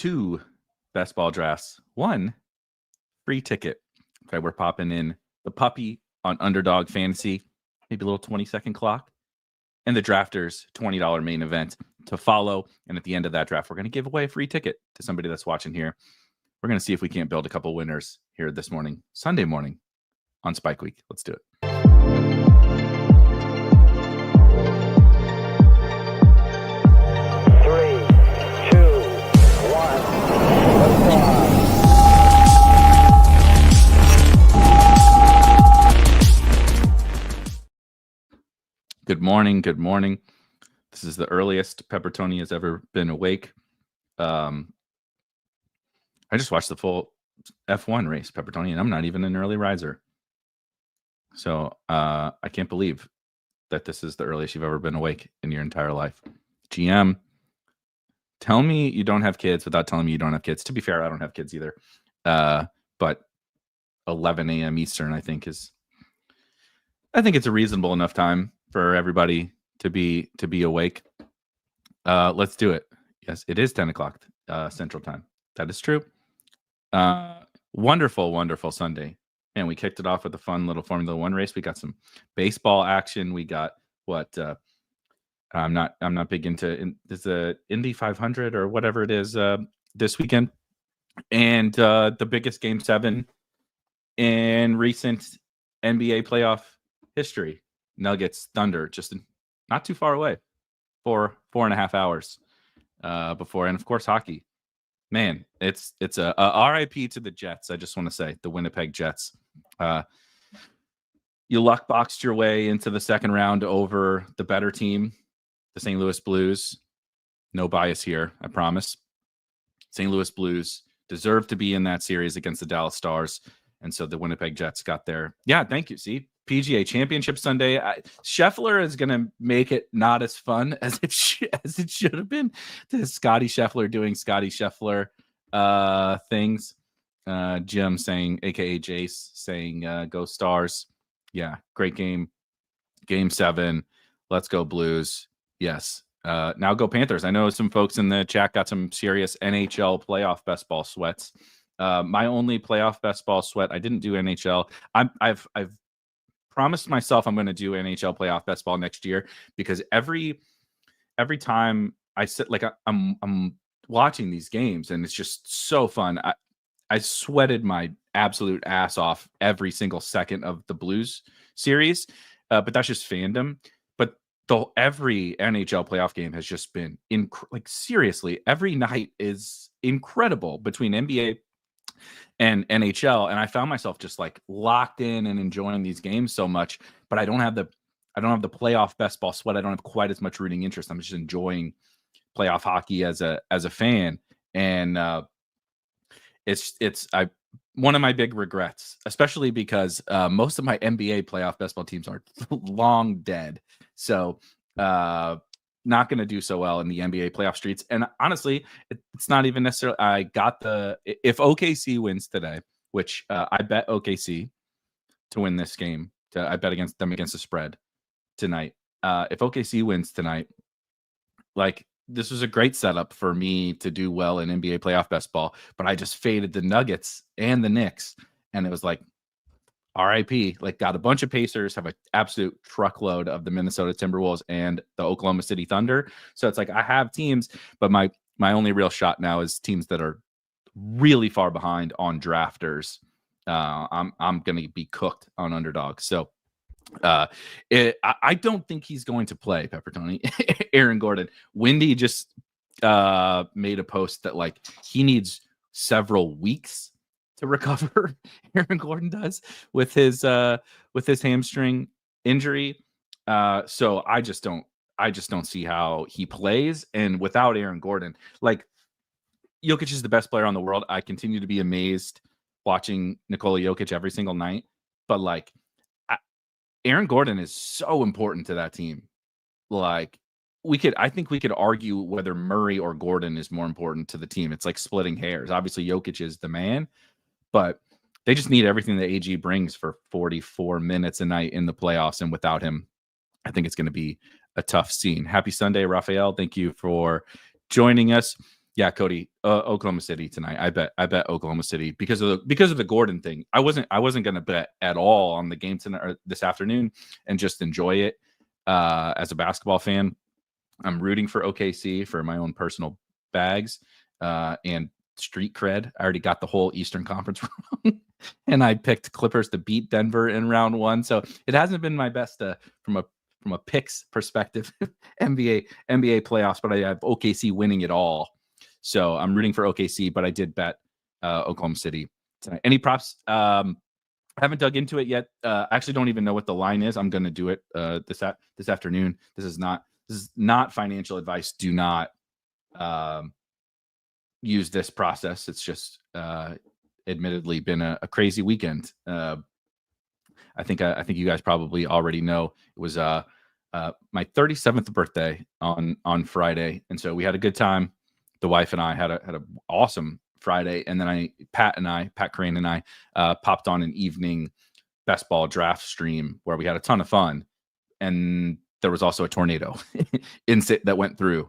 2 best ball drafts, 1 free ticket. Okay, we're popping in the puppy on Underdog Fantasy, maybe a little 20-second clock, and the Drafters $20 main event to follow. And at the end of that draft, we're going to give away a free ticket to somebody that's watching here. We're going to see if we can't build a couple winners here this morning, Sunday morning on Spike Week. Let's do it. Good morning. Good morning. This is the earliest Peppertoni has ever been awake. I just watched the full F1 race, Peppertoni, and I'm not even an early riser. So I can't believe that this is the earliest you've ever been awake in your entire life. GM, tell me you don't have kids without telling me you don't have kids. To be fair, I don't have kids either. But 11 a.m. Eastern, I think it's a reasonable enough time for everybody to be awake. Let's do it. Yes, it is 10 o'clock Central Time. That is true. Wonderful Sunday. And we kicked it off with a fun little Formula One race. We got some baseball action. We got what I'm not big into the Indy 500 or whatever it is this weekend. And the biggest Game 7 in recent NBA playoff history. Nuggets, Thunder, just not too far away, 4.5 hours before. And of course, hockey. Man, it's a RIP to the Jets. I just want to say the Winnipeg Jets. You luck boxed your way into the second round over the better team, the St. Louis Blues. No bias here, I promise. St. Louis Blues deserved to be in that series against the Dallas Stars. And so the Winnipeg Jets got there. Yeah, thank you. See, PGA Championship Sunday. Scheffler is going to make it not as fun as it should have been. Scotty Scheffler doing Scotty Scheffler things. Jim saying, a.k.a. Jace, saying go Stars. Yeah, great game. Game 7. Let's go Blues. Yes. Now go Panthers. I know some folks in the chat got some serious NHL playoff best ball sweats. My only playoff best ball sweat, I didn't do NHL. I've promised myself I'm going to do NHL playoff best ball next year, because every time I sit, like I'm watching these games and it's just so fun. I sweated my absolute ass off every single second of the Blues series, but that's just fandom. But every NHL playoff game has just been seriously, every night is incredible between NBA and NHL, and I found myself just like locked in and enjoying these games so much. But I don't have the playoff best ball sweat. I don't have quite as much rooting interest. I'm just enjoying playoff hockey as a fan, and it's one of my big regrets, especially because most of my NBA playoff best ball teams are long dead. So not going to do so well in the NBA playoff streets. And honestly, it's not even necessarily, if OKC wins today, which I bet OKC to win this game, I bet against them against the spread tonight. If OKC wins tonight, this was a great setup for me to do well in NBA playoff best ball, but I just faded the Nuggets and the Knicks. And it was like, RIP, got a bunch of Pacers, have an absolute truckload of the Minnesota Timberwolves and the Oklahoma City Thunder. So it's like I have teams, but my only real shot now is teams that are really far behind on drafters. I'm going to be cooked on Underdog. So I don't think he's going to play, Peppertoni. Aaron Gordon. Wendy just made a post that he needs several weeks to recover. Aaron Gordon does with his hamstring injury. So I just don't see how he plays. And without Aaron Gordon, Jokic is the best player on the world. I continue to be amazed watching Nikola Jokic every single night. But Aaron Gordon is so important to that team. I think we could argue whether Murray or Gordon is more important to the team. It's like splitting hairs. Obviously, Jokic is the man, but they just need everything that AG brings for 44 minutes a night in the playoffs. And without him, I think it's going to be a tough scene. Happy Sunday, Raphael. Thank you for joining us. Yeah, Cody, Oklahoma City tonight. I bet Oklahoma City because of the Gordon thing. I wasn't going to bet at all on the game tonight or this afternoon and just enjoy it as a basketball fan. I'm rooting for OKC for my own personal bags and street cred. I already got the whole Eastern Conference wrong, and I picked Clippers to beat Denver in round 1. So it hasn't been my best from a picks perspective, NBA playoffs, but I have OKC winning it all. So I'm rooting for OKC, but I did bet Oklahoma City tonight. Any props? I haven't dug into it yet. I actually don't even know what the line is. I'm going to do it this afternoon. This is not financial advice. Do not use this process. It's just admittedly been a crazy weekend. I think you guys probably already know it was my 37th birthday on Friday, and so we had a good time. The wife and I had a awesome Friday, and then Pat Crane and I popped on an evening best ball draft stream where we had a ton of fun, and there was also a tornado that went through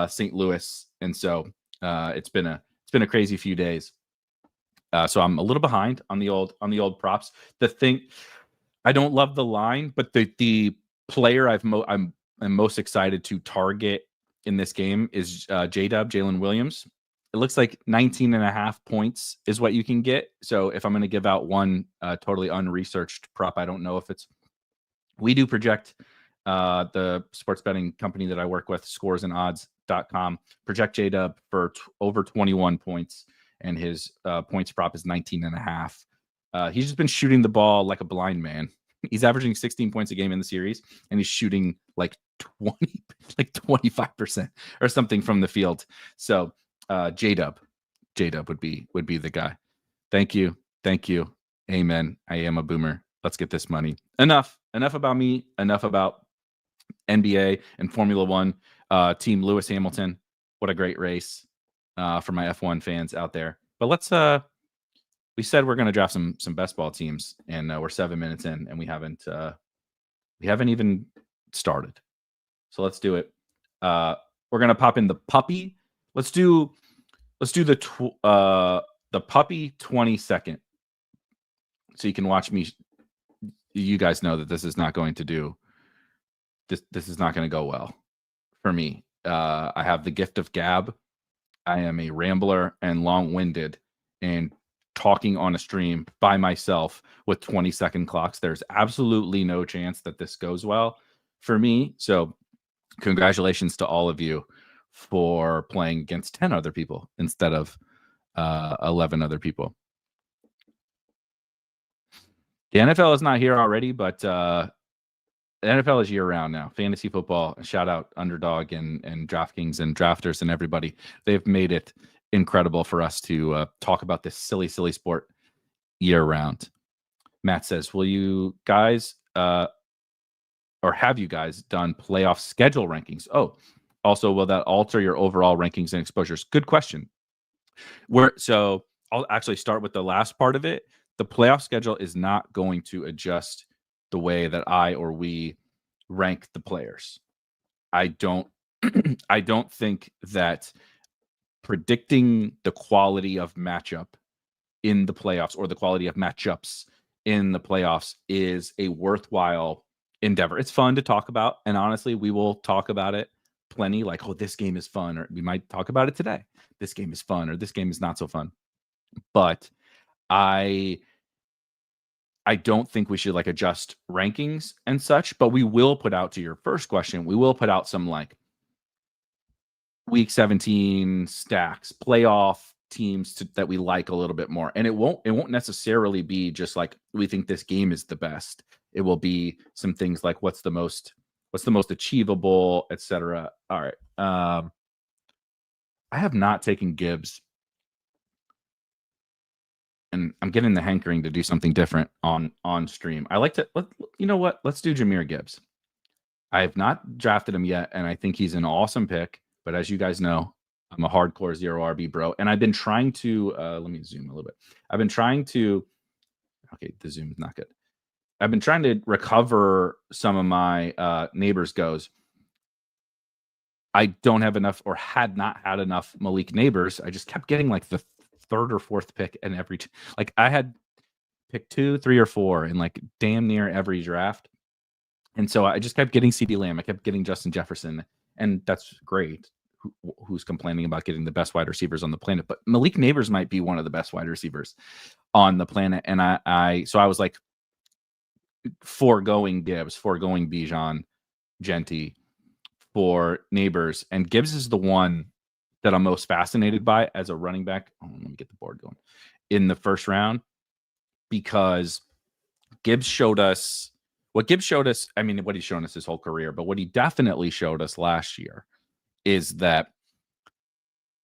St. Louis, and so it's been a crazy few days. So I'm a little behind on the old props. The thing, I don't love the line, but the player I'm most excited to target in this game is J-Dub, Jalen Williams. It looks like 19.5 points is what you can get. So if I'm going to give out one totally unresearched prop, I don't know if it's. We do project the sports betting company that I work with, scoresandodds.com, project J-Dub for over 21 points, and his points prop is 19.5. He's just been shooting the ball like a blind man. He's averaging 16 points a game in the series, and he's shooting like 25% or something from the field. So J-Dub would be the guy. Thank you. Amen. I am a boomer. Let's get this money. Enough about me. Enough about NBA and Formula One. Team Lewis Hamilton. What a great race for my F1 fans out there. But let's we said we're going to draft some best ball teams, and we're 7 minutes in, and we haven't even started. So let's do it. We're going to pop in the puppy. Let's do the puppy 20-second, so you can watch me. You guys know that this is not going to do. This is not going to go well for me. I have the gift of gab. I am a rambler and long-winded, and talking on a stream by myself with 20-second clocks, there's absolutely no chance that this goes well for me. So congratulations to all of you for playing against 10 other people instead of 11 other people. The NFL is not here already, but the NFL is year-round now. Fantasy football, shout out Underdog and DraftKings and drafters and everybody. They've made it incredible for us to talk about this silly sport year-round. Matt says, will you guys or have you guys done playoff schedule rankings? Oh, also, will that alter your overall rankings and exposures? Good question. So I'll actually start with the last part of it. The playoff schedule is not going to adjust the way that I or we rank the players. I don't think that predicting the quality of matchup in the playoffs or the quality of matchups in the playoffs is a worthwhile endeavor. It's fun to talk about, and honestly, we will talk about it plenty. Like, oh, this game is fun, or we might talk about it today. This game is fun, or this game is not so fun. But I don't think we should like adjust rankings and such, but we will put out, to your first question, we will put out some like week 17 stacks, playoff teams that we like a little bit more. And it won't necessarily be just like we think this game is the best. It will be some things like what's the most achievable, etc. All right. I have not taken Gibbs, and I'm getting the hankering to do something different on stream. I like to you know what? Let's do Jahmyr Gibbs. I have not drafted him yet, and I think he's an awesome pick. But as you guys know, I'm a hardcore zero RB bro, and I've been trying to let me zoom a little bit. I've been trying to. Okay, the zoom is not good. I've been trying to recover some of my neighbors' goes. I don't have enough or had not had enough Malik Neighbors. I just kept getting like the third or fourth pick in every like I had pick 2, 3, or 4 in like damn near every draft. And so I just kept getting CD Lamb. I kept getting Justin Jefferson, and that's great. Who's complaining about getting the best wide receivers on the planet? But Malik Neighbors might be one of the best wide receivers on the planet. And I was like foregoing Gibbs, foregoing Bijan, Genty for Neighbors, and Gibbs is the one that I'm most fascinated by as a running back. Oh, let me get the board going in the first round, because Gibbs showed us what Gibbs showed us. I mean, what he's shown us his whole career, but what he definitely showed us last year is that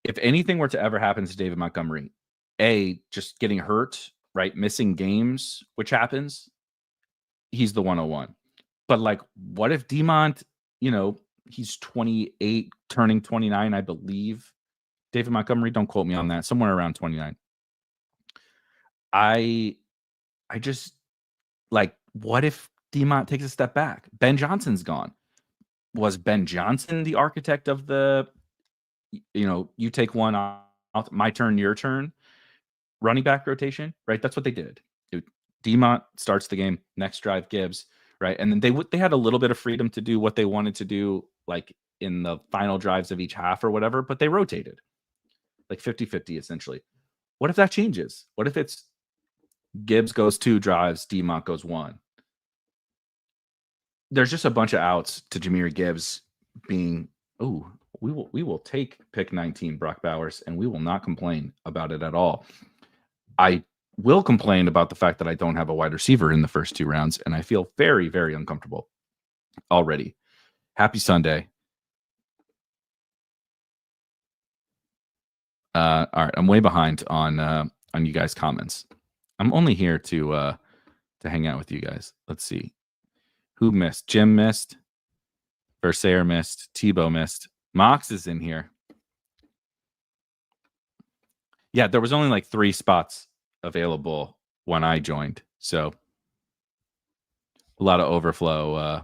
if anything were to ever happen to David Montgomery, just getting hurt, right, missing games, which happens, he's the 101. But like, what if Demont, he's 28, turning 29, I believe. David Montgomery, don't quote me on that, somewhere around 29. I just like, what if Demont takes a step back? Ben Johnson's gone. Was Ben Johnson the architect of the, you take one off, my turn, your turn, running back rotation, right? That's what they did. Demont starts the game, next drive Gibbs, right? And then they had a little bit of freedom to do what they wanted to do, like in the final drives of each half or whatever, but they rotated like 50-50 essentially. What if that changes? What if it's Gibbs goes 2 drives, Demont goes 1? There's just a bunch of outs to Jahmyr Gibbs being, we will take pick 19 Brock Bowers, and we will not complain about it at all. I will complain about the fact that I don't have a wide receiver in the first 2 rounds, and I feel very, very uncomfortable already. Happy Sunday. All right, I'm way behind on you guys' comments. I'm only here to hang out with you guys. Let's see. Who missed? Jim missed. Versaire missed. Tebow missed. Mox is in here. Yeah, there was only like 3 spots available when I joined. So a lot of overflow.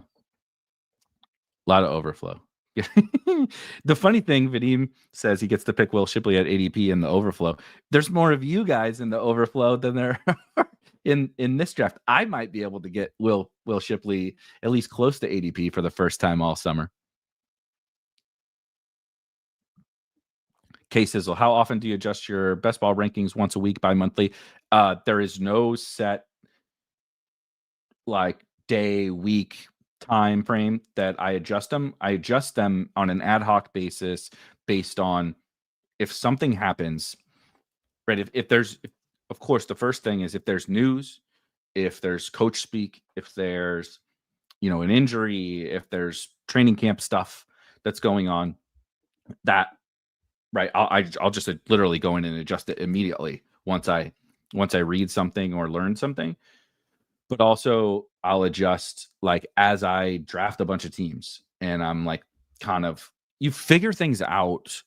The funny thing, Vadim says he gets to pick Will Shipley at ADP in the overflow. There's more of you guys in the overflow than there are in this draft. I might be able to get Will Shipley at least close to ADP for the first time all summer. K-Sizzle, how often do you adjust your best ball rankings? Once a week, bi-monthly? There is no set like day, week time frame that I adjust them. I adjust them on an ad hoc basis based on if something happens, right? If there's, of course, the first thing is if there's news, if there's coach speak, if there's, an injury, if there's training camp stuff that's going on, that, right, I'll just literally go in and adjust it immediately once I read something or learn something. But also I'll adjust like as I draft a bunch of teams, and I'm like, kind of, you figure things out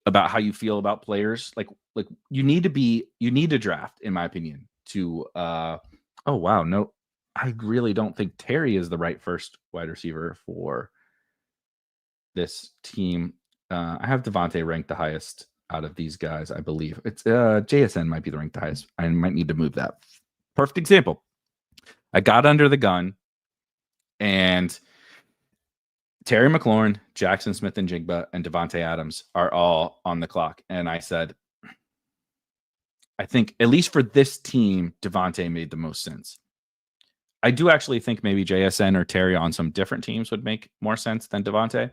about how you feel about players. Like you need to draft, in my opinion, to oh wow, no, I really don't think Terry is the right first wide receiver for this team. I have Devontae ranked the highest out of these guys, I believe. It's JSN might be the ranked the highest. I might need to move that. Perfect example. I got under the gun, and Terry McLaurin, Jackson Smith-Njigba, and Devontae Adams are all on the clock. And I said, I think, at least for this team, Devontae made the most sense. I do actually think maybe JSN or Terry on some different teams would make more sense than Devontae.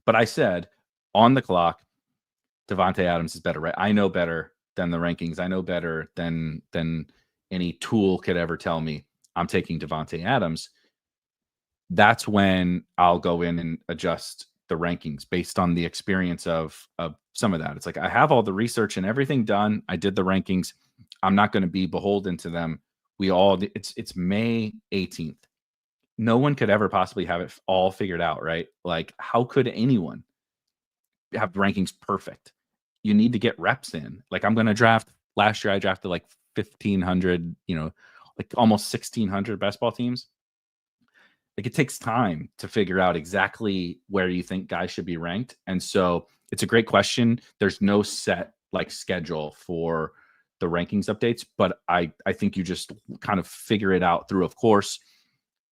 But I said, on the clock, Devontae Adams is better, right? I know better than the rankings. I know better than any tool could ever tell me. I'm taking Devontae Adams. That's when I'll go in and adjust the rankings based on the experience of some of that. It's like I have all the research and everything done. I did the rankings. I'm not going to be beholden to them. It's May 18th. No one could ever possibly have it all figured out, right? Like, how could anyone have rankings perfect? You need to get reps in. Like, I'm going to draft. Last year, I drafted like 1,500, like almost 1,600 best ball teams. like it takes time to figure out exactly where you think guys should be ranked. And so it's a great question. There's no set like schedule for the rankings updates, but I think you just kind of figure it out through, of course,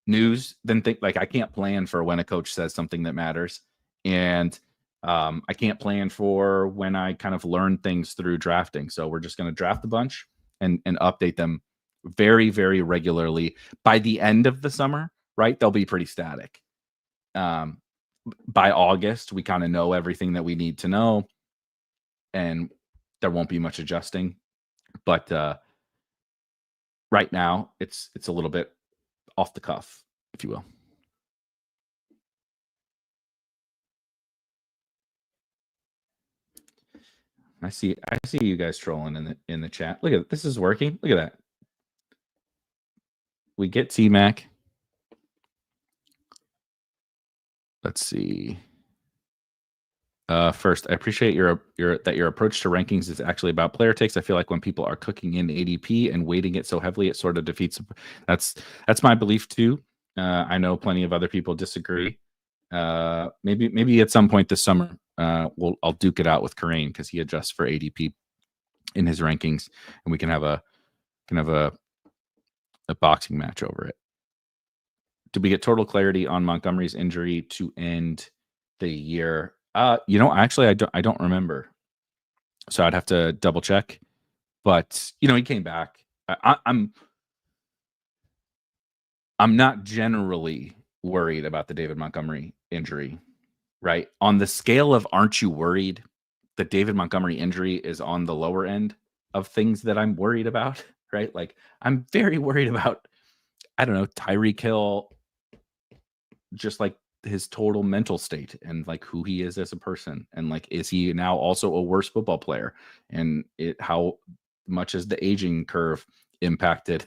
news. Then think like I can't plan for when a coach says something that matters, and I can't plan for when I kind of learn things through drafting. So we're just going to draft a bunch and update them very, very regularly. By the end of the summer, right, they'll be pretty static. By August, we kind of know everything that we need to know, and there won't be much adjusting. But right now, it's a little bit off the cuff, if you will. I see you guys trolling in the chat. Look at this is working. Look at that. We get T-Mac. Let's see. First, I appreciate your approach to rankings is actually about player takes. I feel like when people are cooking in ADP and weighting it so heavily, it sort of defeats. That's my belief too. I know plenty of other people disagree. Maybe at some point this summer, I'll duke it out with Karain because he adjusts for ADP in his rankings, and we can have a boxing match over it. Did we get total clarity on Montgomery's injury to end the year? Actually, I don't remember, so I'd have to double check. But he came back. I'm not generally worried about the David Montgomery injury, right? On the scale of aren't you worried, the David Montgomery injury is on the lower end of things that I'm worried about, right? Like I'm very worried about, I don't know, Tyreek Hill, just like his total mental state and like who he is as a person, and like is he now also a worse football player, and how much has the aging curve impacted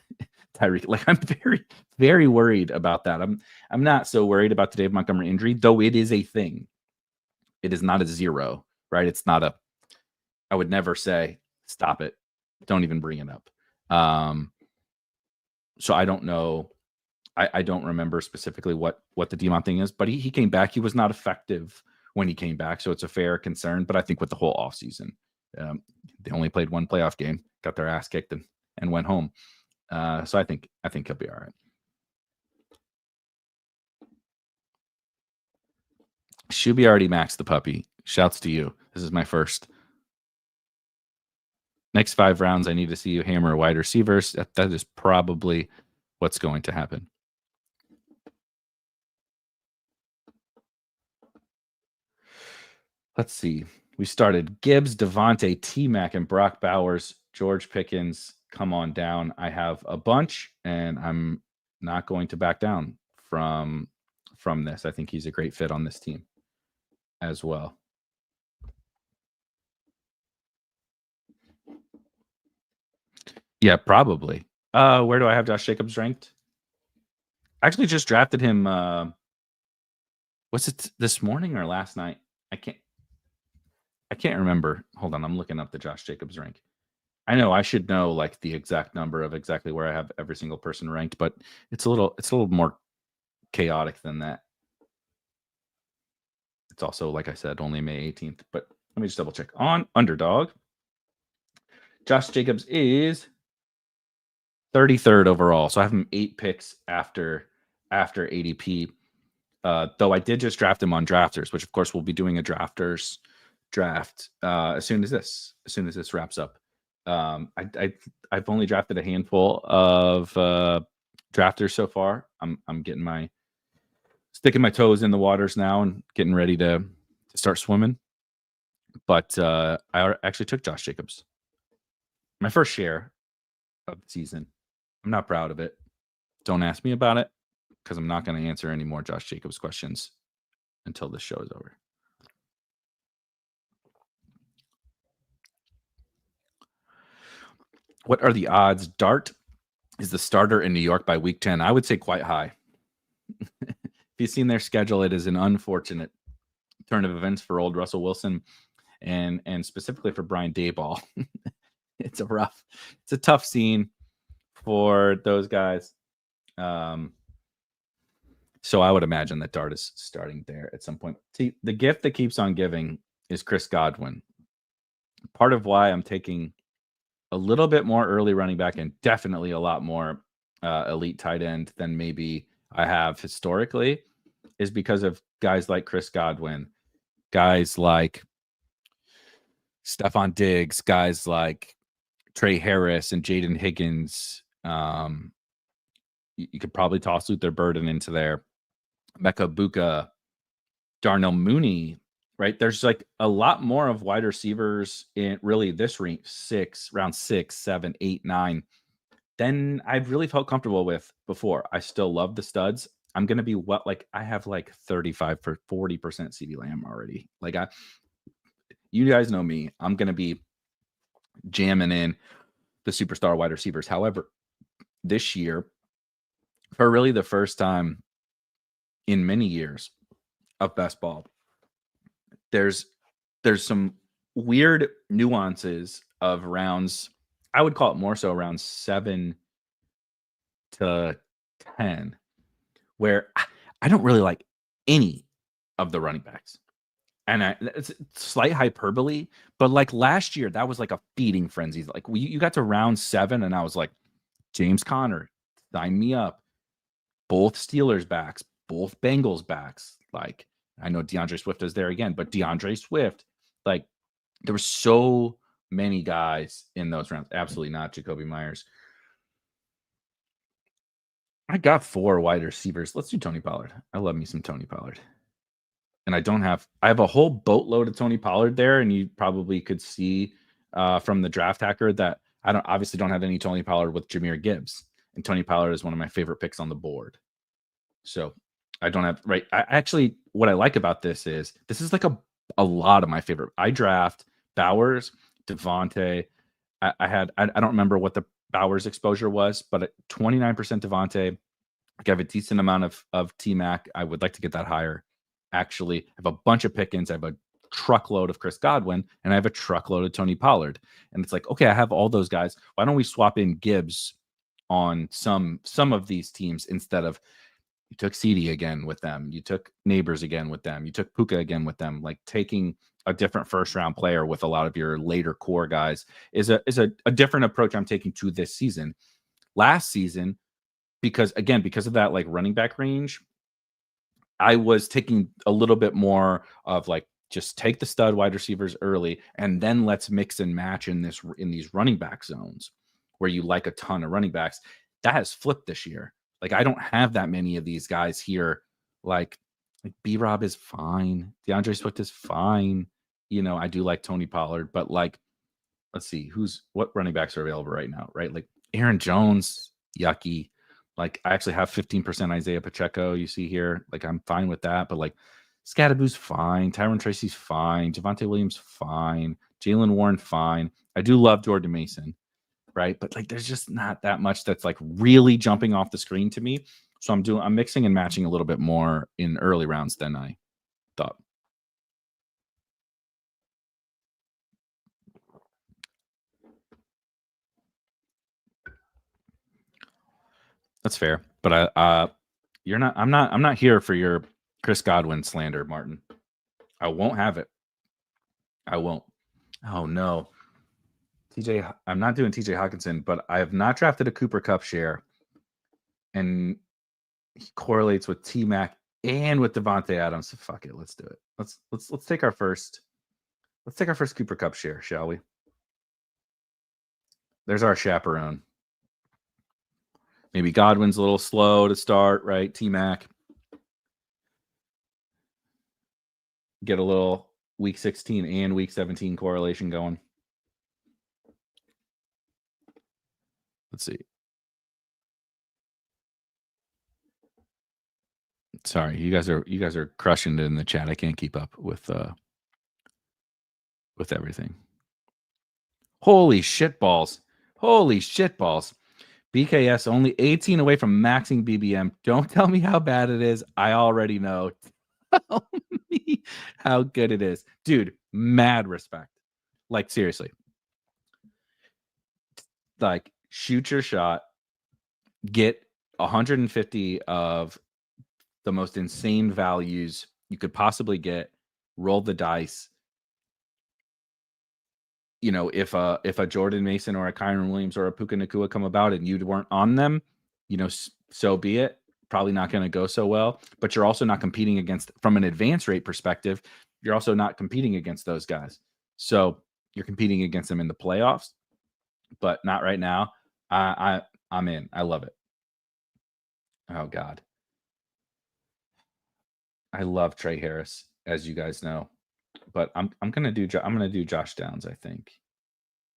Tyreek? Like I'm very, very worried about that. I'm not so worried about the Dave Montgomery injury, though it is a thing. It is not a zero, right? It's not a, I would never say stop it, don't even bring it up. So I don't know. I don't remember specifically what the Demon thing is, but he came back. He was not effective when he came back, so it's a fair concern. But I think with the whole offseason, they only played one playoff game, got their ass kicked, and went home. So I think he'll be all right. Shuby already maxed the puppy. Shouts to you. This is my first. Next 5 rounds, I need to see you hammer wide receivers. That is probably what's going to happen. Let's see. We started Gibbs, Devontae, T-Mac, and Brock Bowers. George Pickens, come on down. I have a bunch, and I'm not going to back down from this. I think he's a great fit on this team as well. Yeah, probably. Where do I have Josh Jacobs ranked? I actually just drafted him. Was it this morning or last night? I can't remember. Hold on, I'm looking up the Josh Jacobs rank. I know I should know like the exact number of exactly where I have every single person ranked, but it's a little more chaotic than that. It's also, like I said, only May 18th, but let me just double check. On Underdog, Josh Jacobs is 33rd overall. So I have him 8 picks after ADP. Though I did just draft him on Drafters, which of course we'll be doing a Drafters draft as soon as this wraps up. I've only drafted a handful of Drafters so far. I'm sticking my toes in the waters now and getting ready to start swimming. But I actually took Josh Jacobs. My first share of the season. I'm not proud of it. Don't ask me about it because I'm not going to answer any more Josh Jacobs questions until this show is over. What are the odds Dart is the starter in New York by week 10? I would say quite high. If you've seen their schedule, it is an unfortunate turn of events for old Russell Wilson and specifically for Brian Daboll. It's a tough scene for those guys. So I would imagine that Dart is starting there at some point. See, the gift that keeps on giving is Chris Godwin. Part of why I'm taking a little bit more early running back and definitely a lot more elite tight end than maybe I have historically is because of guys like Chris Godwin, guys like Stephon Diggs, guys like Trey Harris and Jaden Higgins. You could probably toss Luther Burden into there. Mecca Buka, Darnell Mooney, right? There's like a lot more of wide receivers in really this range, round 6, 7, 8, 9, than I've really felt comfortable with before. I still love the studs. I'm going to be I have like 35 for 40% CeeDee Lamb already. You guys know me. I'm going to be jamming in the superstar wide receivers. However, this year, for really the first time in many years of best ball, there's some weird nuances of rounds. I would call it more so around 7 to 10, where I don't really like any of the running backs. And it's slight hyperbole, but like last year, that was like a feeding frenzy. Like you got to round 7, and I was like, James Conner, sign me up. Both Steelers backs, both Bengals backs. Like I know DeAndre Swift is there again, but DeAndre Swift, like there were so many guys in those rounds. Absolutely not Jacoby Myers. I got 4 wide receivers. Let's do Tony Pollard. I love me some Tony Pollard. And I have a whole boatload of Tony Pollard there, and you probably could see from the draft hacker that I obviously don't have any Tony Pollard with Jahmyr Gibbs. And Tony Pollard is one of my favorite picks on the board. So I don't have what I like about this is like a lot of my favorite. I draft Bowers, Devontae. I don't remember what the Bowers exposure was, but 29% Devontae. I have a decent amount of T-Mac. I would like to get that higher. Actually, I have a bunch of Pickens. I have a truckload of Chris Godwin, and I have a truckload of Tony Pollard. And it's like, okay, I have all those guys. Why don't we swap in Gibbs on some of these teams instead of you took CD again with them, you took Neighbors again with them, you took Puka again with them. Like taking a different first round player with a lot of your later core guys is a different approach I'm taking to this season. Last season, because of that like running back range, I was taking a little bit more of like just take the stud wide receivers early and then let's mix and match in these running back zones where you like a ton of running backs. That has flipped this year. Like I don't have that many of these guys here. Like B-Rob is fine. DeAndre Swift is fine. I do like Tony Pollard, but like, let's see what running backs are available right now, right? Like Aaron Jones, yucky. Like I actually have 15% Isaiah Pacheco. You see here, like I'm fine with that. But like Scadaboo's fine. Tyron Tracy's fine. Javonte Williams fine. Jalen Warren fine. I do love Jordan Mason, right? But like there's just not that much that's like really jumping off the screen to me. So I'm mixing and matching a little bit more in early rounds than I thought. That's fair, but I'm not here for your Chris Godwin slander, Martin. I won't have it. I won't. Oh no. I'm not doing TJ Hawkinson, but I have not drafted a Cooper Kupp share. And he correlates with T-Mac and with Devontae Adams. So fuck it. Let's do it. Let's take our first Cooper Kupp share, shall we? There's our chaperone. Maybe Godwin's a little slow to start, right? T-Mac. Get a little week 16 and week 17 correlation going. Let's see. Sorry, you guys are crushing it in the chat. I can't keep up with everything. Holy shit balls. BKS only 18 away from maxing BBM. Don't tell me how bad it is. I already know. Tell me how good it is. Dude, mad respect. Like seriously. Like shoot your shot. Get 150 of the most insane values you could possibly get. Roll the dice. You know, if a Jordan Mason or a Kyron Williams or a Puka Nacua come about and you weren't on them, you know, so be it. Probably not going to go so well, but you're also not competing against, from an advance rate perspective, you're also not competing against those guys. So you're competing against them in the playoffs, but not right now. I'm in. I love it. Oh God. I love Trey Harris, as you guys know, but I'm gonna do Josh Downs. I think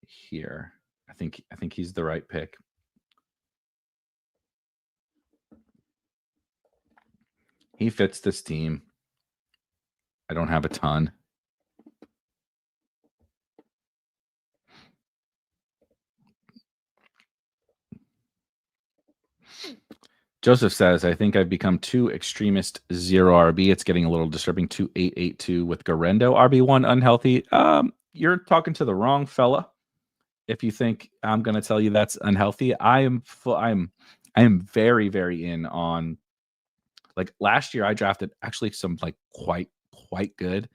here. I think he's the right pick. He fits this team. I don't have a ton. Joseph says, I think I've become too extremist 0 RB. It's getting a little disturbing. 2882 with Garendo RB1 unhealthy. You're talking to the wrong fella. If you think I'm going to tell you that's unhealthy, I am very, very in on, like, last year I drafted actually some like quite good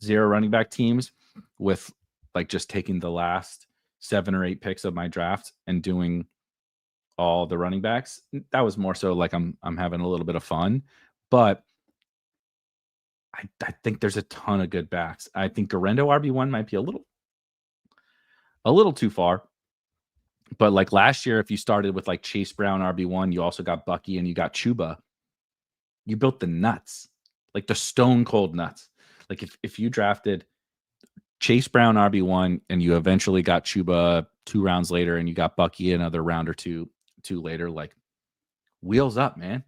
0 running back teams with like just taking the last 7 or 8 picks of my draft and doing all the running backs. That was more so like I'm having a little bit of fun, but I think there's a ton of good backs. I think Garendo RB1 might be a little too far. But like last year, if you started with like Chase Brown RB1, you also got Bucky and you got Chuba. You built the nuts, like the stone cold nuts. Like if you drafted Chase Brown RB1 and you eventually got Chuba 2 rounds later and you got Bucky another round or two later, like, wheels up, man.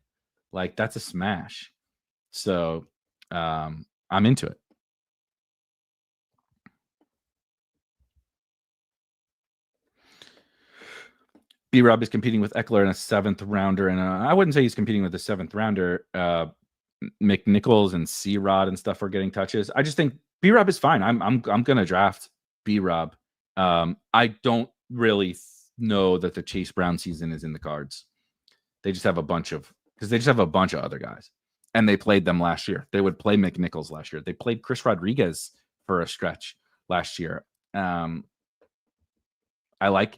Like, that's a smash. So I'm into it. B-Rob is competing with Eckler in a 7th rounder, and I wouldn't say he's competing with a 7th rounder. McNichols and C-Rod and stuff are getting touches. I just think B-Rob is fine. I'm gonna draft B-Rob. I don't really know that the Chase Brown season is in the cards. They just have a bunch of other guys, and they played them last year. They would play McNichols last year. They played Chris Rodriguez for a stretch last year. I like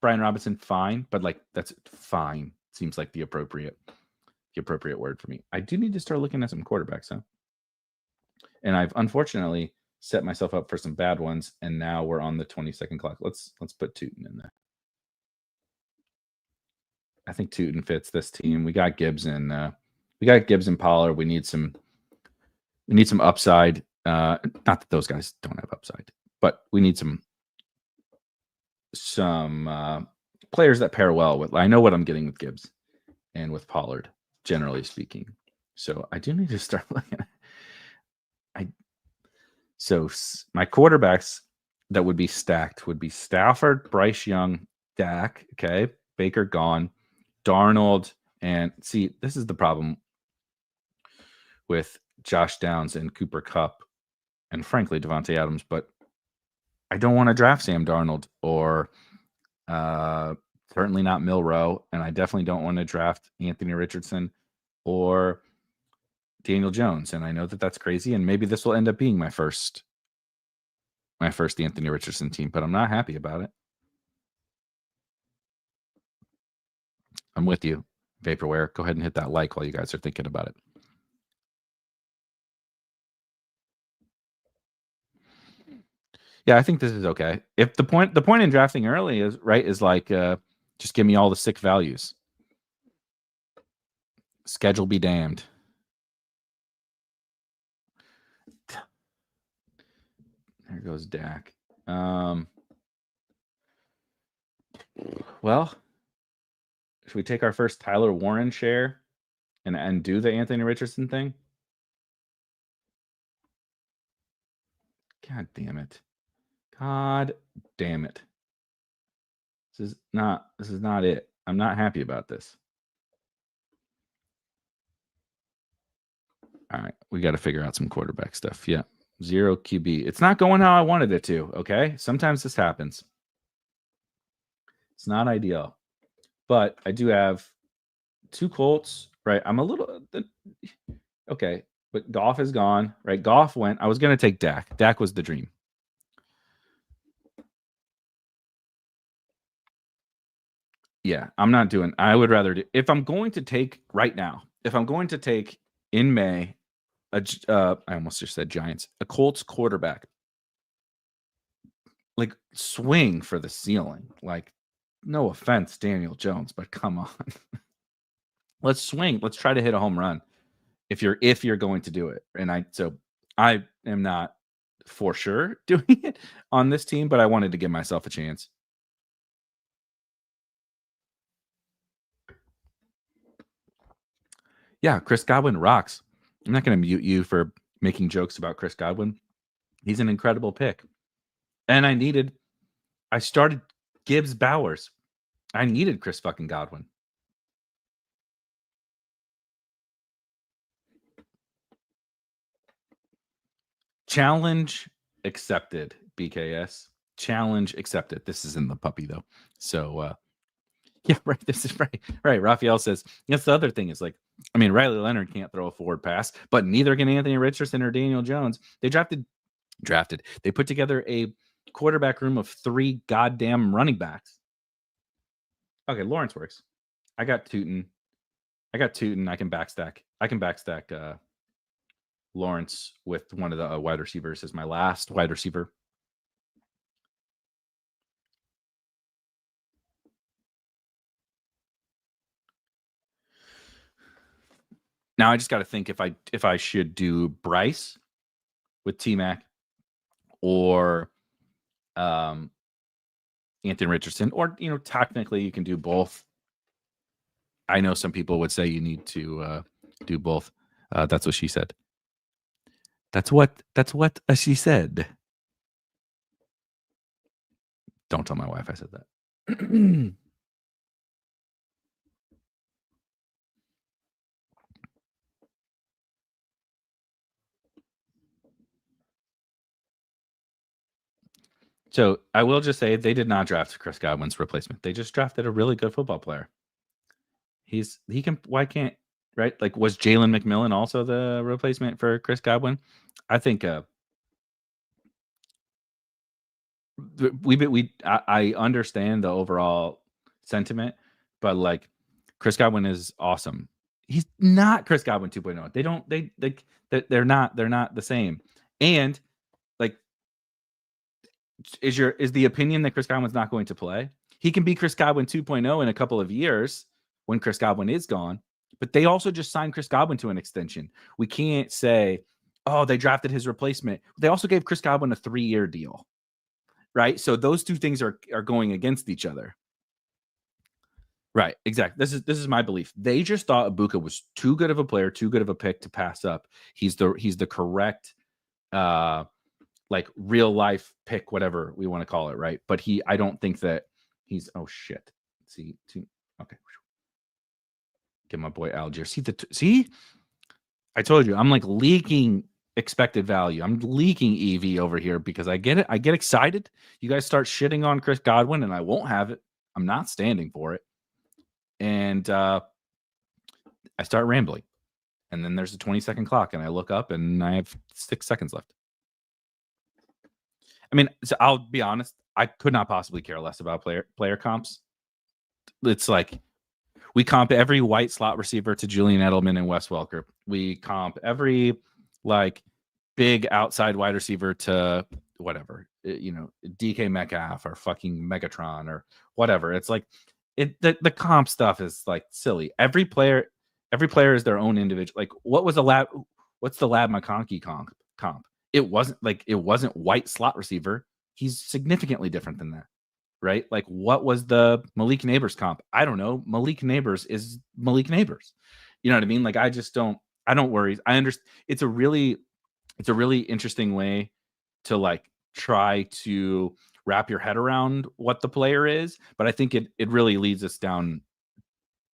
Brian Robinson fine, but like that's fine seems like the appropriate word for me. I do need to start looking at some quarterbacks, huh? And I've unfortunately set myself up for some bad ones, and now we're on the 20-second clock. Let's put Tootin in there. I think Tootin fits this team. We got Gibbs and Pollard. We need some upside. Not that those guys don't have upside, but we need some players that pair well with. I know what I'm getting with Gibbs and with Pollard, generally speaking. So I do need to start looking at. So my quarterbacks that would be stacked would be Stafford, Bryce Young, Dak. Okay, Baker gone, Darnold, and see, this is the problem with Josh Downs and Cooper Kupp, and frankly Devontae Adams. But I don't want to draft Sam Darnold or certainly not Milrow, and I definitely don't want to draft Anthony Richardson or Daniel Jones. And I know that that's crazy, and maybe this will end up being my first Anthony Richardson team, but I'm not happy about it. I'm with you, Vaporware. Go ahead and hit that like while you guys are thinking about it. Yeah, I think this is okay. If the point in drafting early is like just give me all the sick values. Schedule be damned. There goes Dak. Well, should we take our first Tyler Warren share and do the Anthony Richardson thing? God damn it. God damn it. This is not it. I'm not happy about this. All right, we got to figure out some quarterback stuff. Yeah. 0 QB. It's not going how I wanted it to, okay? Sometimes this happens. It's not ideal. But I do have 2 Colts, right? I'm a little okay, but Goff is gone, right? Goff went. I was going to take Dak. Dak was the dream. Yeah, I'm not doing. I would rather do, if I'm going to take right now. If I'm going to take in May, I almost just said Giants, a Colts quarterback, like swing for the ceiling. Like, no offense, Daniel Jones, but come on, let's swing. Let's try to hit a home run if you're going to do it. And I am not for sure doing it on this team, but I wanted to give myself a chance. Yeah, Chris Godwin rocks. I'm not going to mute you for making jokes about Chris Godwin. He's an incredible pick. And I started Gibbs Bowers. I needed Chris fucking Godwin. Challenge accepted, BKS. Challenge accepted. This is in the puppy though. So yeah, right. This is right. Right. Raphael says that's the other thing is like, I mean, Riley Leonard can't throw a forward pass, but neither can Anthony Richardson or Daniel Jones. They drafted. They put together a quarterback room of 3 goddamn running backs. Okay, Lawrence works. I got Tootin. I can backstack Lawrence with one of the wide receivers as my last wide receiver. Now I just got to think if I should do Bryce with T-Mac or Anthony Richardson, or technically you can do both. I know some people would say you need to do both. That's what she said. That's what she said. Don't tell my wife I said that. So I will just say they did not draft Chris Godwin's replacement. They just drafted a really good football player. He can. Why can't, right? Like, was Jalen McMillan also the replacement for Chris Godwin? I think I understand the overall sentiment, but like Chris Godwin is awesome. He's not Chris Godwin 2.0. They're not the same. And like, is the opinion that Chris Godwin's not going to play? He can be Chris Godwin 2.0 in a couple of years when Chris Godwin is gone. But they also just signed Chris Godwin to an extension. We can't say, oh, they drafted his replacement. They also gave Chris Godwin a 3-year deal, right? So those two things are going against each other. Right, exactly. This is my belief. They just thought Ibuka was too good of a player, too good of a pick to pass up. He's the correct like real life pick, whatever we want to call it, right? But I don't think that he's shit. See, okay. Get my boy Algier. See, I told you, I'm like leaking expected value. I'm leaking EV over here because I get it. I get excited. You guys start shitting on Chris Godwin, and I won't have it. I'm not standing for it. And I start rambling. And then there's a 20-second clock, and I look up, and I have 6 seconds left. I mean, so I'll be honest. I could not possibly care less about player comps. It's like we comp every white slot receiver to Julian Edelman and Wes Welker. We comp every like big outside wide receiver to whatever, DK Metcalf or fucking Megatron or whatever. It's like the comp stuff is like silly. Every player is their own individual. Like what's the Lab McConkey comp? It wasn't white slot receiver. He's significantly different than that. Right? Like what was the Malik Neighbors comp? I don't know. Malik Neighbors is Malik Neighbors. You know what I mean? Like I don't worry. I understand it's a really interesting way to like try to wrap your head around what the player is, but I think it really leads us down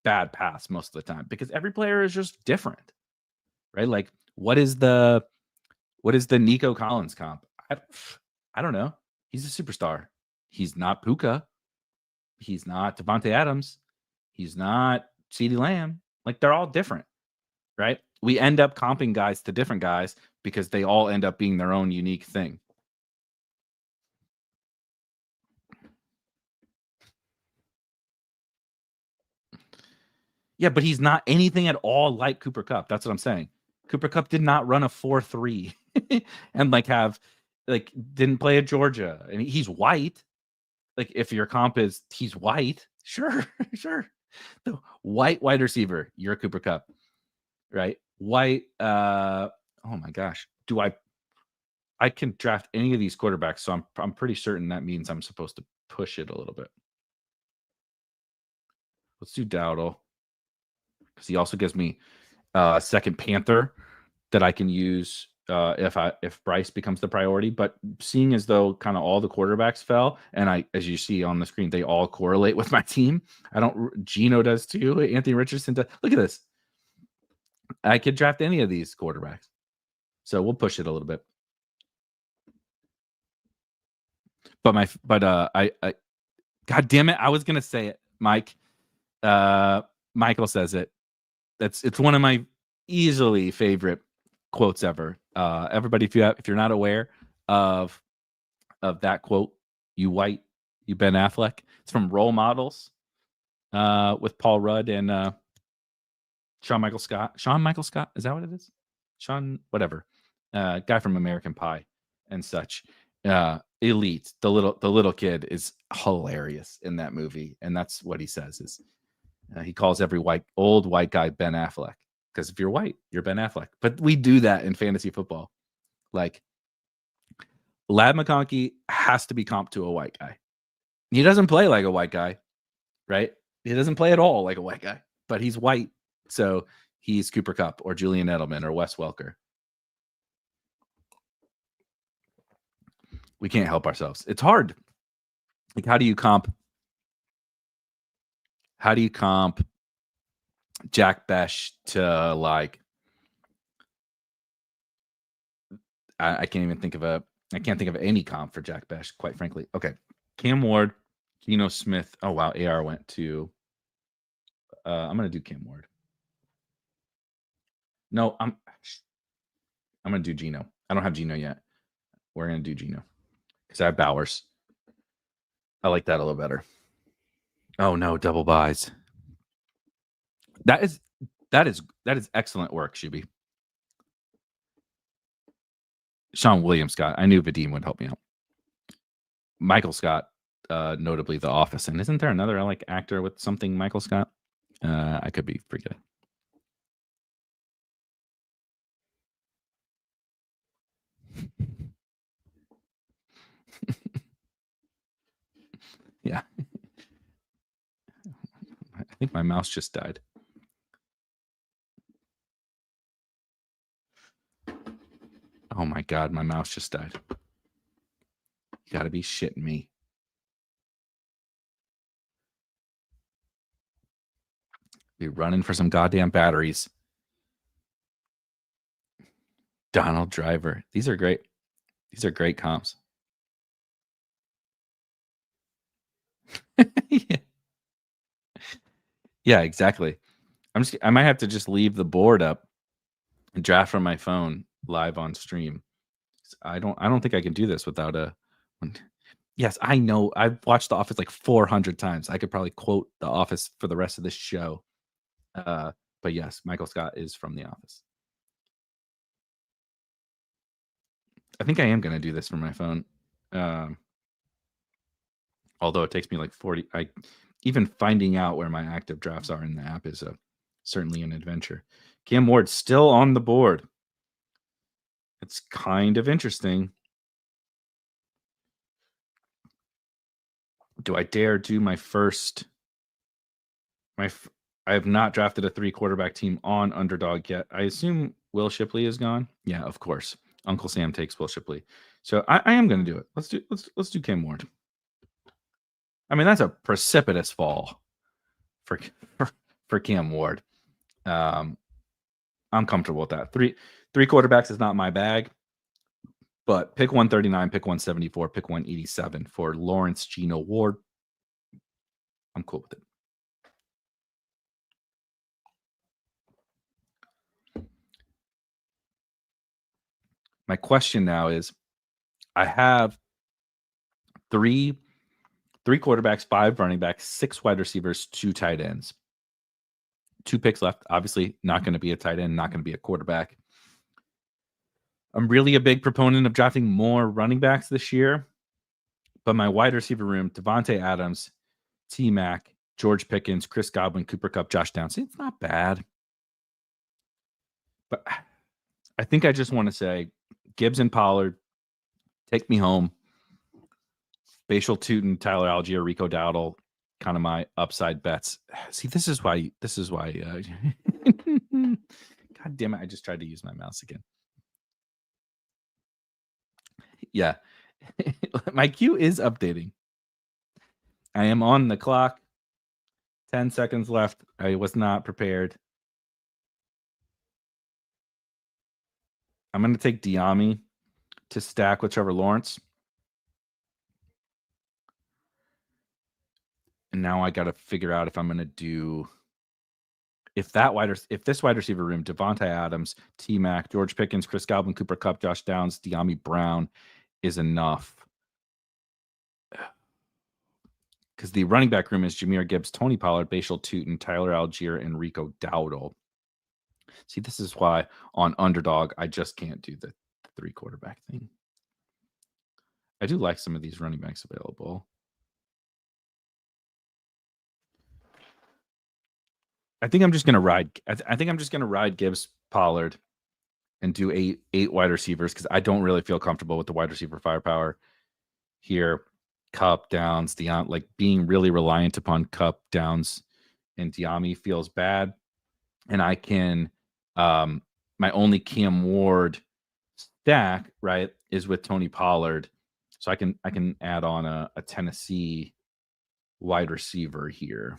bad paths most of the time because every player is just different. Right? Like what is the Nico Collins comp? I don't know. He's a superstar. He's not Puka. He's not Devontae Adams. He's not CeeDee Lamb. Like they're all different, right? We end up comping guys to different guys because they all end up being their own unique thing. Yeah, but he's not anything at all like Cooper Kupp. That's what I'm saying. Cooper Kupp did not run a 4.3 and didn't play at Georgia. And he's white. Like if your comp is he's white, sure, sure. The white wide receiver, you're a Cooper Kupp, right? White. Oh my gosh, I can draft any of these quarterbacks, so I'm pretty certain that means I'm supposed to push it a little bit. Let's do Dowdle because he also gives me a second Panther that I can use if Bryce becomes the priority. But seeing as though kind of all the quarterbacks fell, and as you see on the screen, they all correlate with my team. Gino does too. Anthony Richardson does. Look at this. I could draft any of these quarterbacks. So we'll push it a little bit. But God damn it, I was gonna say it, Mike. Michael says it. It's one of my easily favorite quotes ever. Everybody, if you're not aware of that quote, you Ben Affleck. It's from Role Models with Paul Rudd and Sean Michael Scott. Sean Michael Scott, is that what it is? Sean, whatever. Guy from American Pie and such. Elite. The little kid is hilarious in that movie, and that's what he says is he calls every old white guy Ben Affleck because if you're white, you're Ben Affleck. But we do that in fantasy football. Like Lad McConkey has to be comped to a white guy. He doesn't play like a white guy, right? He doesn't play at all like a white guy, but he's white, so he's Cooper Kupp or Julian Edelman or Wes Welker. We can't help ourselves. It's hard. Like, how do you comp Jack Besh to like? I can't think of any comp for Jack Besh, quite frankly. Okay, Cam Ward, Geno Smith. Oh wow, AR went to. I'm gonna do Cam Ward. No, I'm gonna do Geno. I don't have Geno yet. We're gonna do Geno because I have Bowers. I like that a little better. Oh no, double buys. That is excellent work, Shuby. Sean William Scott. I knew Vadim would help me out. Michael Scott, notably The Office. And isn't there another like actor with something Michael Scott? I could be forgetting. Yeah. I think my mouse just died. Oh my God, my mouse just died. You gotta be shitting me. Be running for some goddamn batteries. Donald Driver. These are great. These are great comps. Yeah. Yeah, exactly. I might have to just leave the board up and draft from my phone live on stream. I don't think I can do this without a. Yes, I know. I've watched The Office like 400 times. I could probably quote The Office for the rest of this show. But yes, Michael Scott is from The Office. I think I am going to do this from my phone. Although it takes me like 40. Even finding out where my active drafts are in the app is certainly an adventure. Cam Ward still on the board. It's kind of interesting. Do I dare do my first? I have not drafted a 3 quarterback team on Underdog yet. I assume Will Shipley is gone. Yeah, of course. Uncle Sam takes Will Shipley. So I am going to do it. Let's do Cam Ward. I mean, that's a precipitous fall for Cam Ward. I'm comfortable with that. Three quarterbacks is not my bag, but pick 139, pick 174, pick 187 for Lawrence Geno Ward. I'm cool with it. My question now is, I have three quarterbacks, 5 running backs, 6 wide receivers, 2 tight ends. 2 picks left. Obviously, not going to be a tight end, not going to be a quarterback. I'm really a big proponent of drafting more running backs this year, but my wide receiver room, Devontae Adams, T-Mac, George Pickens, Chris Godwin, Cooper Kupp, Josh Downs. It's not bad. But I think I just want to say Gibbs and Pollard, take me home. Bashal Tootin, Tyler Algier, Rico Dowdle, kind of my upside bets. See, this is why God damn it, I just tried to use my mouse again. Yeah. My queue is updating. I am on the clock. 10 seconds left. I was not prepared. I'm going to take Diami to stack with Trevor Lawrence. And now I got to figure out if I'm going to do if this wide receiver room, Devontae Adams, T-Mac, George Pickens, Chris Godwin, Cooper Kupp, Josh Downs, Diami Brown is enough. Because the running back room is Jahmyr Gibbs, Tony Pollard, Bashal Tootin, Tyler Algier, and Rico Dowdle. See, this is why on Underdog, I just can't do the 3 quarterback thing. I do like some of these running backs available. I think I'm just going to ride. I think I'm just going to ride Gibbs, Pollard, and do eight wide receivers because I don't really feel comfortable with the wide receiver firepower here. Kupp, Downs, Deion, like being really reliant upon Kupp, Downs, and Diami feels bad. And I can, my only Cam Ward stack, right, is with Tony Pollard. So I can add on a Tennessee wide receiver here.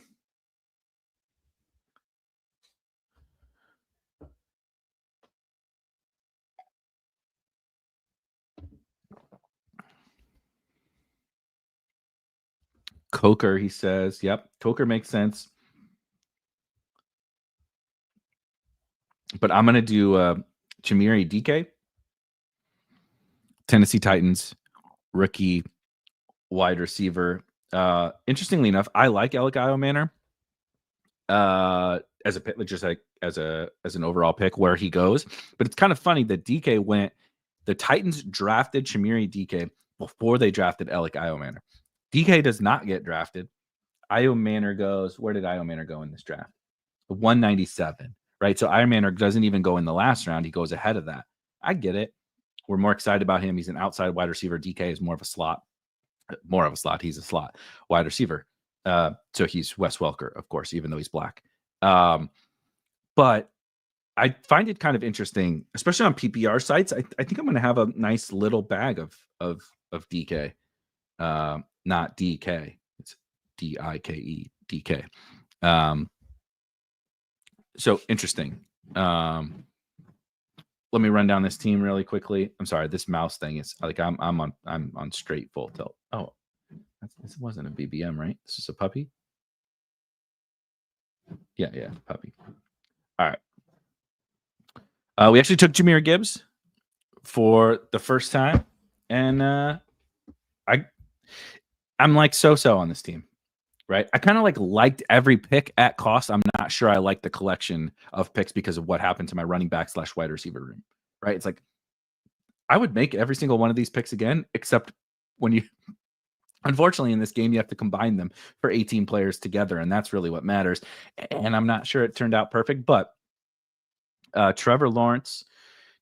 Coker, he says. Yep, Coker makes sense. But I'm going to do Chimere DK, Tennessee Titans, rookie wide receiver. Interestingly enough, I like Erik Beimfohr as a pick, just like as an overall pick where he goes. But it's kind of funny that DK went. The Titans drafted Chimere DK before they drafted Erik Beimfohr. DK does not get drafted. Beimfohr goes. Where did Beimfohr go in this draft? 197, right? So Beimfohr doesn't even go in the last round. He goes ahead of that. I get it. We're more excited about him. He's an outside wide receiver. DK is more of a slot. He's a slot wide receiver. So he's Wes Welker, of course, even though he's black. But I find it kind of interesting, especially on PPR sites. I think I'm going to have a nice little bag of DK, not DK. It's DIKE, DK. So interesting. Let me run down this team really quickly. I'm sorry, this mouse thing is like I'm on straight full tilt. Oh, this wasn't a BBM, right? This is a puppy. Yeah, puppy. All right. We actually took Jahmyr Gibbs for the first time, and I'm like so on this team. Right. I kind of liked every pick at cost. I'm not sure I like the collection of picks because of what happened to my running back / wide receiver room. Right. It's like I would make every single one of these picks again, except when you unfortunately in this game, you have to combine them for 18 players together. And that's really what matters. And I'm not sure it turned out perfect, but Trevor Lawrence,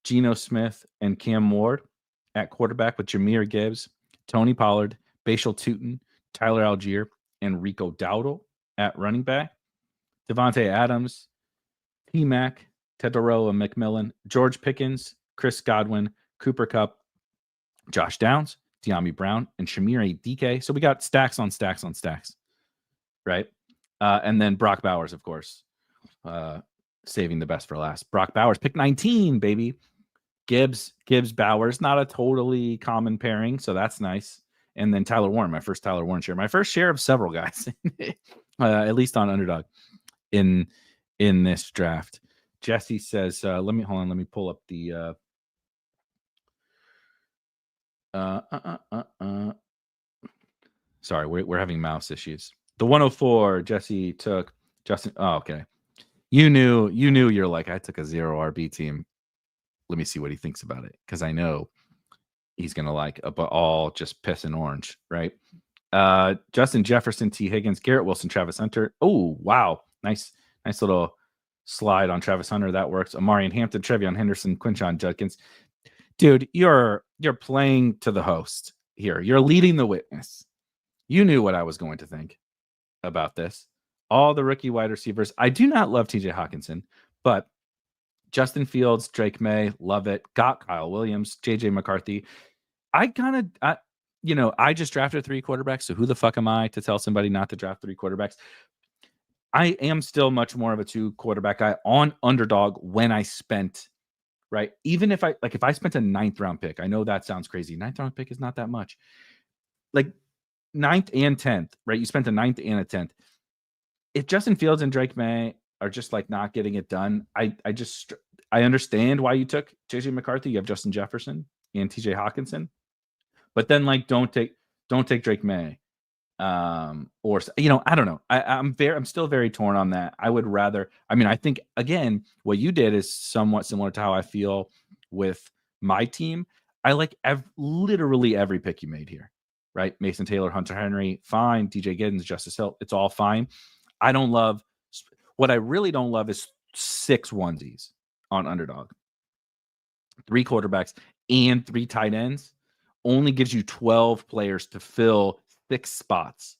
Geno Smith, and Cam Ward at quarterback with Jahmyr Gibbs, Tony Pollard, Bashal Tootin, Tyler Algier, and Rico Dowdle at running back. Devontae Adams, T-Mac, Tedoroa McMillan, George Pickens, Chris Godwin, Cooper Kupp, Josh Downs, Diami Brown, and Chimere DK. So we got stacks on stacks on stacks, right? And then Brock Bowers, of course, saving the best for last. Brock Bowers, pick 19, baby. Gibbs, Bowers, not a totally common pairing, so that's nice. And then Tyler Warren, my first Tyler Warren share, my first share of several guys, at least on Underdog in this draft. Jesse says, let me pull up the Sorry, we're having mouse issues. The 104, Jesse took Justin. Oh, okay. You knew you're like, I took a 0 RB team. Let me see what he thinks about it. Because I know he's gonna like all just piss and orange, right? Justin Jefferson, T. Higgins, Garrett Wilson, Travis Hunter. Oh, wow. Nice little slide on Travis Hunter. That works. Amarian Hampton, Trevion Henderson, Quinshon Judkins. Dude, you're playing to the host here. You're leading the witness. You knew what I was going to think about this. All the rookie wide receivers. I do not love TJ Hawkinson, but Justin Fields, Drake May, love it. Got Kyle Williams, JJ McCarthy. I just drafted 3 quarterbacks. So who the fuck am I to tell somebody not to draft 3 quarterbacks? I am still much more of a 2 quarterback guy on Underdog when I spent, right? Even if I spent a 9th round pick, I know that sounds crazy. 9th round pick is not that much. Like 9th and 10th, right? You spent a 9th and a 10th. If Justin Fields and Drake May are just like not getting it done, I understand why you took JJ McCarthy. You have Justin Jefferson and TJ Hawkinson, but then like don't take Drake May. Or I don't know. I'm still very torn on that. I would rather. I mean, I think again, what you did is somewhat similar to how I feel with my team. I like literally every pick you made here, right? Mason Taylor, Hunter Henry, fine. DJ Giddens, Justice Hill, it's all fine. I don't love. What I really don't love is 6 onesies on Underdog. 3 quarterbacks and 3 tight ends only gives you 12 players to fill 6 spots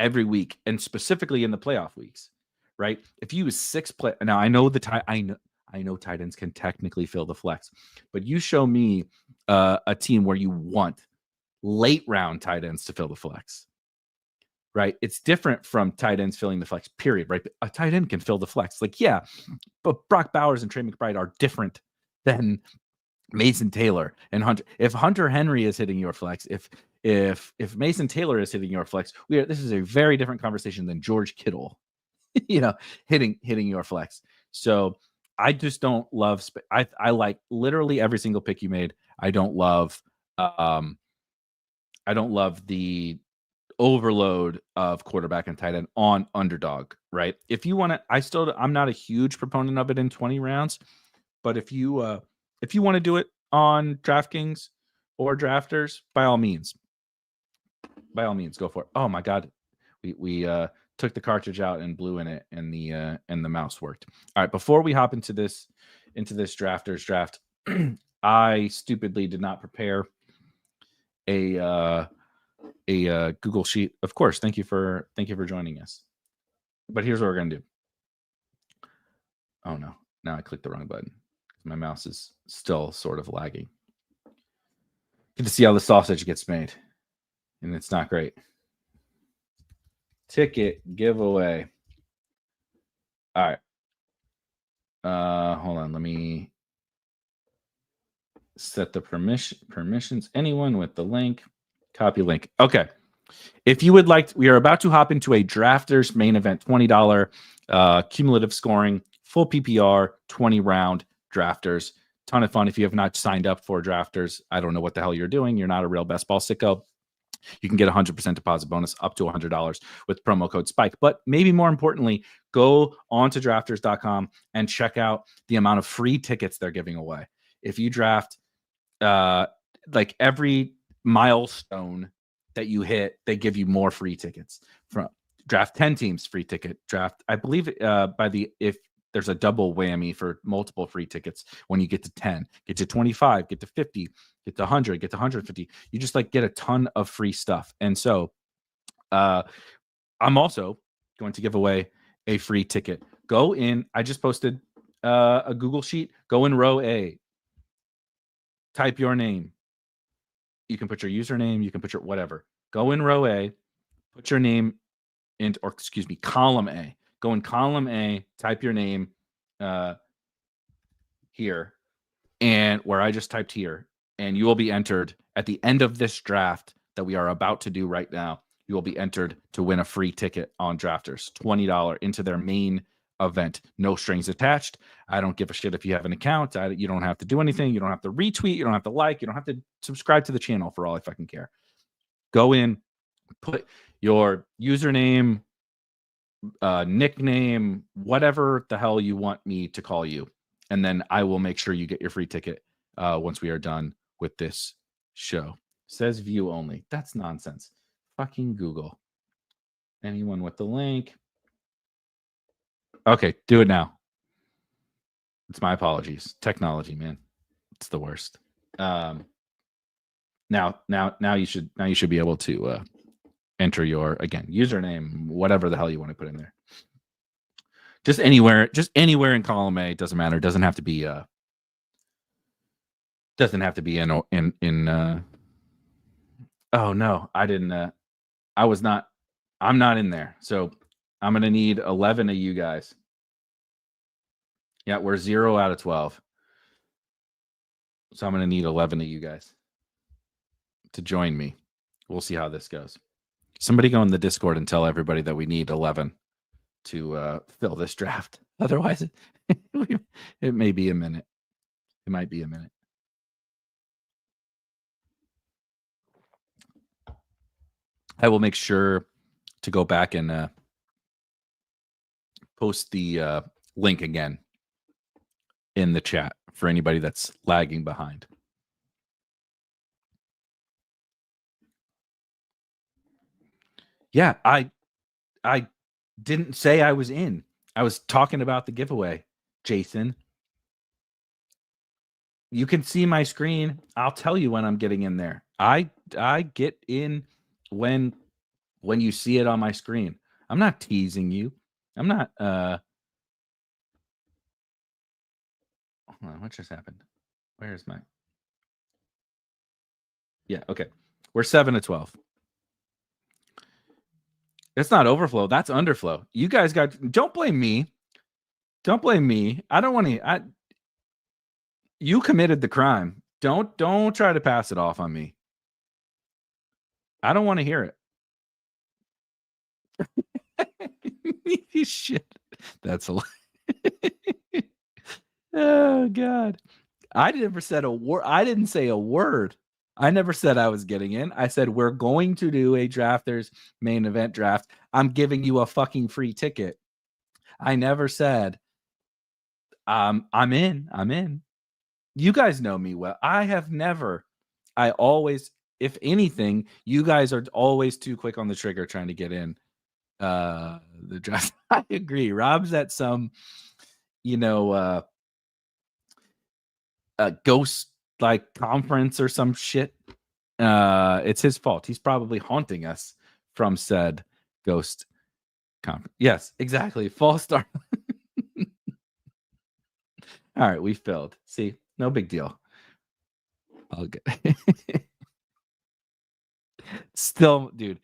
every week, and specifically in the playoff weeks, right? If you use 6 play, now I know I know tight ends can technically fill the flex, but you show me a team where you want late round tight ends to fill the flex, right? It's different from tight ends filling the flex, period, right? A tight end can fill the flex, like yeah, but Brock Bowers and Trey McBride are different than Mason Taylor and Hunter. If Hunter Henry is hitting your flex, if Mason Taylor is hitting your flex, this is a very different conversation than George Kittle, hitting your flex. So I just don't love. I like literally every single pick you made. I don't love. I don't love the overload of quarterback and tight end on Underdog. Right? If you want to, I'm not a huge proponent of it in 20 rounds, but if you want to do it on DraftKings or Drafters, by all means, go for it. Oh my God, we took the cartridge out and blew in it, and the mouse worked. All right, before we hop into this Drafters draft, I stupidly did not prepare a Google sheet. Of course, thank you for joining us. But here's what we're gonna do. Oh no, now I clicked the wrong button. My mouse is still sort of lagging. Get to see how the sausage gets made, and it's not great. Ticket giveaway. All right. Hold on. Let me set the permissions. Anyone with the link, copy link. Okay. If you would like, we are about to hop into a Drafters main event, $20 cumulative scoring, full PPR, 20 round Drafters. Ton of fun. If you have not signed up for Drafters, I don't know what the hell you're doing. You're not a real best ball sicko. You can get 100% deposit bonus up to $100 with promo code SPIKE. But maybe more importantly, go on to drafters.com and check out the amount of free tickets they're giving away. If you draft like every milestone that you hit, they give you more free tickets. From draft 10 teams, free ticket. Draft, I believe if there's a double whammy for multiple free tickets when you get to 10, get to 25, get to 50, get to 100, get to 150. You just like get a ton of free stuff. And so I'm also going to give away a free ticket. Go in. I just posted a Google sheet. Go in row A. Type your name. You can put your username. You can put your whatever. Go in row A. Put your name in, or excuse me, column A. Go in column A, type your name here, and where I just typed here, and you will be entered at the end of this draft that we are about to do right now. You will be entered to win a free ticket on Drafters, $20 into their main event. No strings attached. I don't give a shit if you have an account. You don't have to do anything. You don't have to retweet. You don't have to like. You don't have to subscribe to the channel for all I fucking care. Go in, put your username, nickname, whatever the hell you want me to call you. And then I will make sure you get your free ticket once we are done with this show. Says view only. That's nonsense. Fucking Google. Anyone with the link? Okay, do it now. It's my apologies. Technology, man. It's the worst. Now you should be able to enter your, again, username, whatever the hell you want to put in there. Just anywhere in column A, doesn't matter. Doesn't have to be in oh no, I didn't I'm not in there. So I'm going to need 11 of you guys. Yeah, we're 0 out of 12. So I'm going to need 11 of you guys to join me. We'll see how this goes. Somebody go in the Discord and tell everybody that we need 11 to fill this draft. Otherwise, it may be a minute. It might be a minute. I will make sure to go back and post the link again in the chat for anybody that's lagging behind. Yeah, I didn't say I was in. I was talking about the giveaway, Jason. You can see my screen. I'll tell you when I'm getting in there. I get in when you see it on my screen. I'm not teasing you. I'm not hold on, what just happened? Where's my Yeah, okay. We're 7 to 12. It's not overflow. That's underflow. You guys don't blame me. Don't blame me. I don't want to. You committed the crime. Don't try to pass it off on me. I don't want to hear it. Shit. That's a lie. Oh God. I never said a word. I didn't say a word. I never said I was getting in. I said we're going to do a drafters main event draft. I'm giving you a fucking free ticket. I never said I'm in. I'm in. You guys know me well. I always, if anything, you guys are always too quick on the trigger trying to get in the draft. I agree. Rob's at some, a ghost like conference or some shit. It's his fault. He's probably haunting us from said ghost conference. Yes, exactly. False start. All right, we filled. See, no big deal. Okay. Still, dude,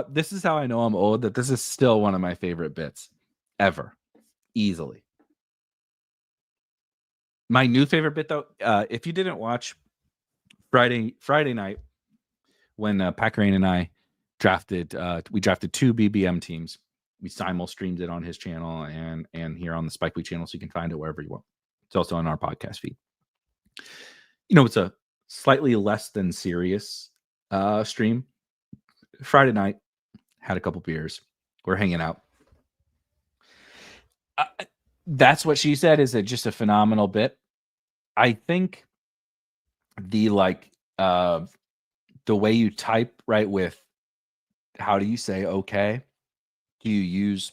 this is how I know I'm old, that this is still one of my favorite bits ever. Easily. My new favorite bit though, if you didn't watch Friday night when Pat Crane and I we drafted 2 BBM teams. We simul streamed it on his channel and here on the Spike Week channel, so you can find it wherever you want. It's also on our podcast feed. It's a slightly less than serious stream. Friday night, had a couple beers. We're hanging out. That's what she said. Is it just a phenomenal bit? I think the way you type, right, with how do you say okay? Do you use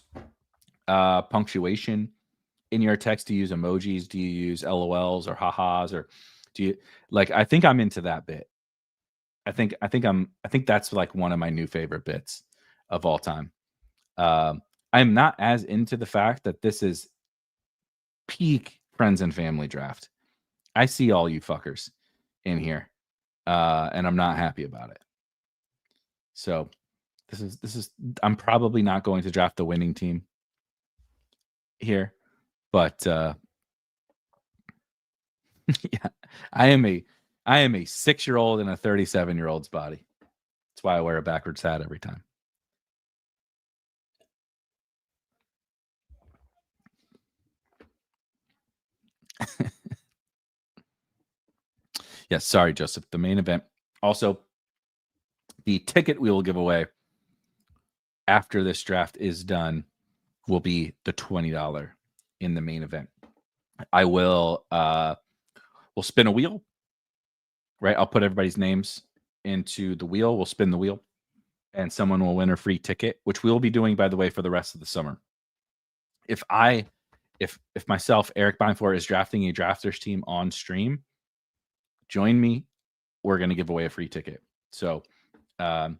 punctuation in your text? Do you use emojis? Do you use LOLs or ha-has? Or do you I think I'm into that bit. I think that's like one of my new favorite bits of all time. I'm not as into the fact that this is peak friends and family draft. I see all you fuckers in here, and I'm not happy about it. So this is I'm probably not going to draft the winning team here, but yeah, I am a 6-year-old in a 37-year-old's body. That's why I wear a backwards hat every time. Yes, sorry, Joseph. The main event. Also, the ticket we will give away after this draft is done will be the $20 in the main event. I will we'll spin a wheel, right? I'll put everybody's names into the wheel. We'll spin the wheel, and someone will win a free ticket, which we'll be doing, by the way, for the rest of the summer. If myself, Erik Beimfohr, is drafting a drafters team on stream, join me. We're going to give away a free ticket. So I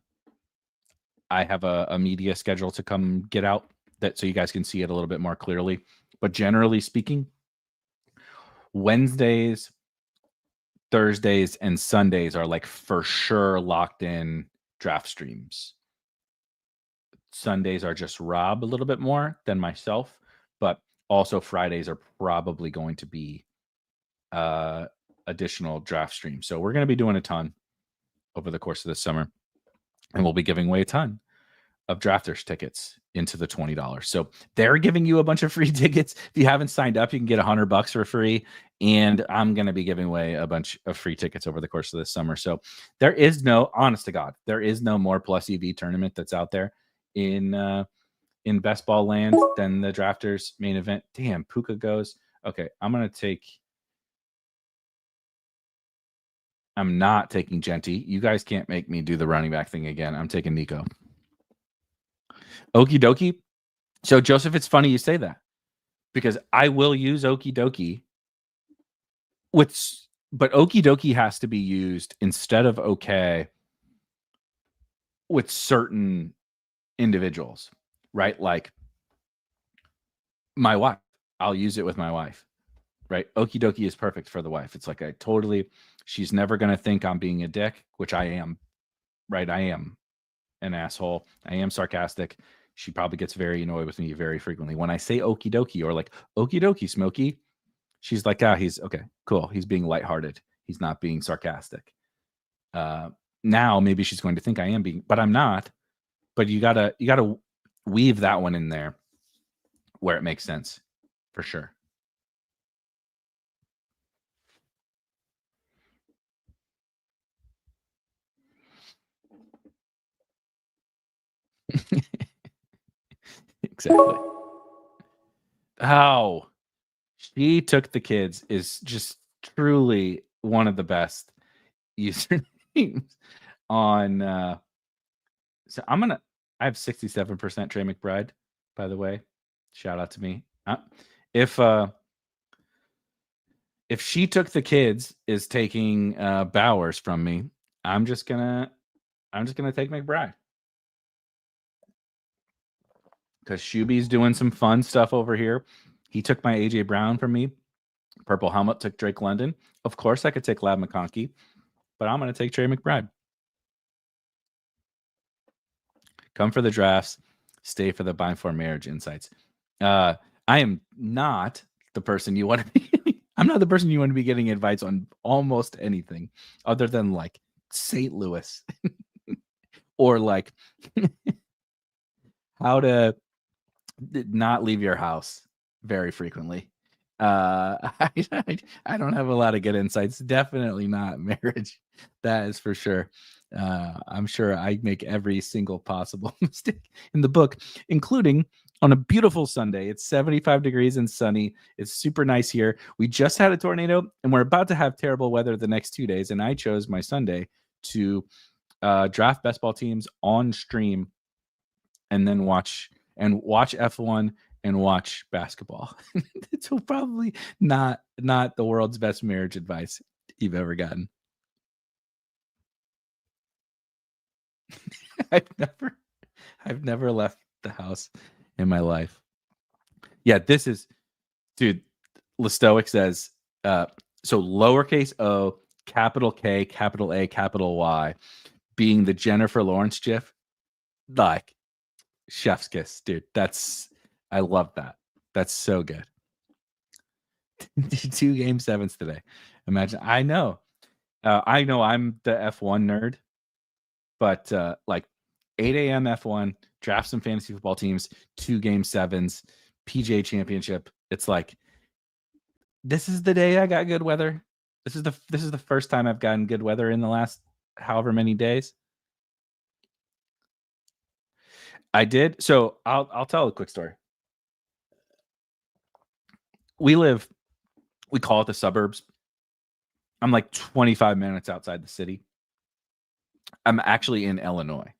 have a media schedule to come get out that so you guys can see it a little bit more clearly. But generally speaking, Wednesdays, Thursdays, and Sundays are like for sure locked in draft streams. Sundays are just Rob a little bit more than myself, but also Fridays are probably going to be additional draft streams. So we're going to be doing a ton over the course of the summer, and we'll be giving away a ton of drafters tickets into the $20. So they're giving you a bunch of free tickets. If you haven't signed up, you can get $100 for free. And I'm going to be giving away a bunch of free tickets over the course of this summer. So there is no, honest to God, there is no more plus EV tournament that's out there in best ball land than the drafters main event. Damn, Puka goes. Okay, I'm not taking Genty. You guys can't make me do the running back thing again. I'm taking Nico. Okie dokie. So, Joseph, it's funny you say that because I will use Okie dokie but Okie dokie has to be used instead of okay with certain individuals, right? Like my wife, I'll use it with my wife, right? Okie dokie is perfect for the wife. It's like she's never going to think I'm being a dick, which I am, right? I am an asshole. I am sarcastic. She probably gets very annoyed with me very frequently. When I say okie dokie or like okie dokie, Smokey, she's like, he's okay, cool. He's being lighthearted. He's not being sarcastic. Now maybe she's going to think I am being, but I'm not. But you gotta weave that one in there where it makes sense, for sure. Exactly. How she took the kids is just truly one of the best usernames on. So I have 67% Trey McBride, by the way. Shout out to me. If she took the kids is taking Bowers from me, I'm just gonna take McBride. Because Shuby's doing some fun stuff over here. He took my AJ Brown from me. Purple Helmet took Drake London. Of course, I could take Lab McConkey, but I'm going to take Trey McBride. Come for the drafts, stay for the Beimfohr marriage insights. I am not the person you want to be. I'm not the person you want to be getting advice on almost anything other than like St. Louis or like how to not leave your house very frequently. I don't have a lot of good insights. Definitely not marriage. That is for sure. I'm sure I make every single possible mistake in the book, including on a beautiful Sunday. It's 75 degrees and sunny. It's super nice here. We just had a tornado and we're about to have terrible weather the next 2 days. And I chose my Sunday to draft best ball teams on stream and then watch F1 and watch basketball. It's probably not the world's best marriage advice you've ever gotten. I've never left the house in my life. Yeah, this is, dude, Listoic says, so lowercase o, capital K, capital A, capital Y, being the Jennifer Lawrence gif, like, chef's kiss, dude. I love that. That's so good. 2 game 7s today. Imagine. I know I'm the F1 nerd, but like 8 a.m. F1, draft some fantasy football teams, 2 game 7s, PGA championship. It's like This is the day I got good weather. This is the first time I've gotten good weather in the last however many days. I did. So I'll tell a quick story. We call it the suburbs. I'm like 25 minutes outside the city. I'm actually in Illinois.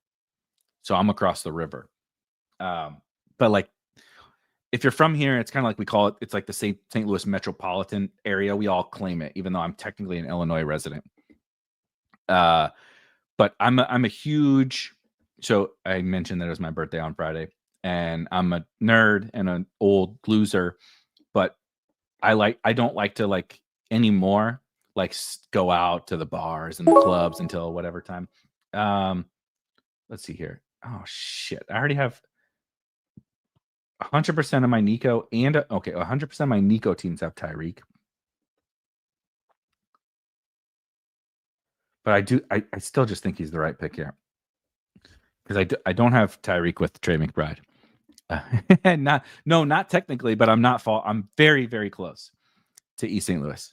So I'm across the river. But like if you're from here, it's kind of like we call it, it's like the St. Louis metropolitan area. We all claim it, even though I'm technically an Illinois resident. But I'm a huge, so I mentioned that it was my birthday on Friday, and I'm a nerd and an old loser, but I don't like to like anymore, like go out to the bars and the clubs until whatever time. Let's see here. Oh shit. I already have 100% of my Nico and okay, 100% of my Nico teams have Tyreek. But I still just think he's the right pick here. Because I don't have Tyreek with Trey McBride. Not technically, but I'm very, very close to East St. Louis.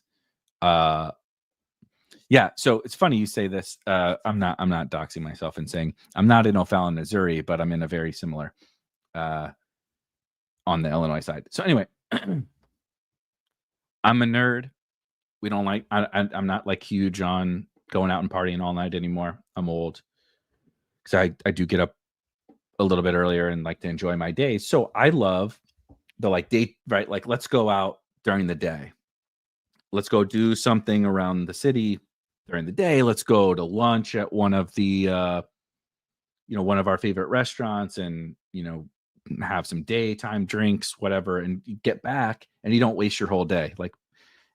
Yeah, so it's funny you say this. I'm not doxing myself and saying I'm not in O'Fallon, Missouri, but I'm in a very similar on the Illinois side. So anyway, I'm a nerd. We don't like I'm not like huge on going out and partying all night anymore. I'm old. Because I do get up a little bit earlier and like to enjoy my days. So I love the like date, right? Like let's go out during the day. Let's go do something around the city during the day. Let's go to lunch at one of the one of our favorite restaurants and have some daytime drinks, whatever, and you get back and you don't waste your whole day. Like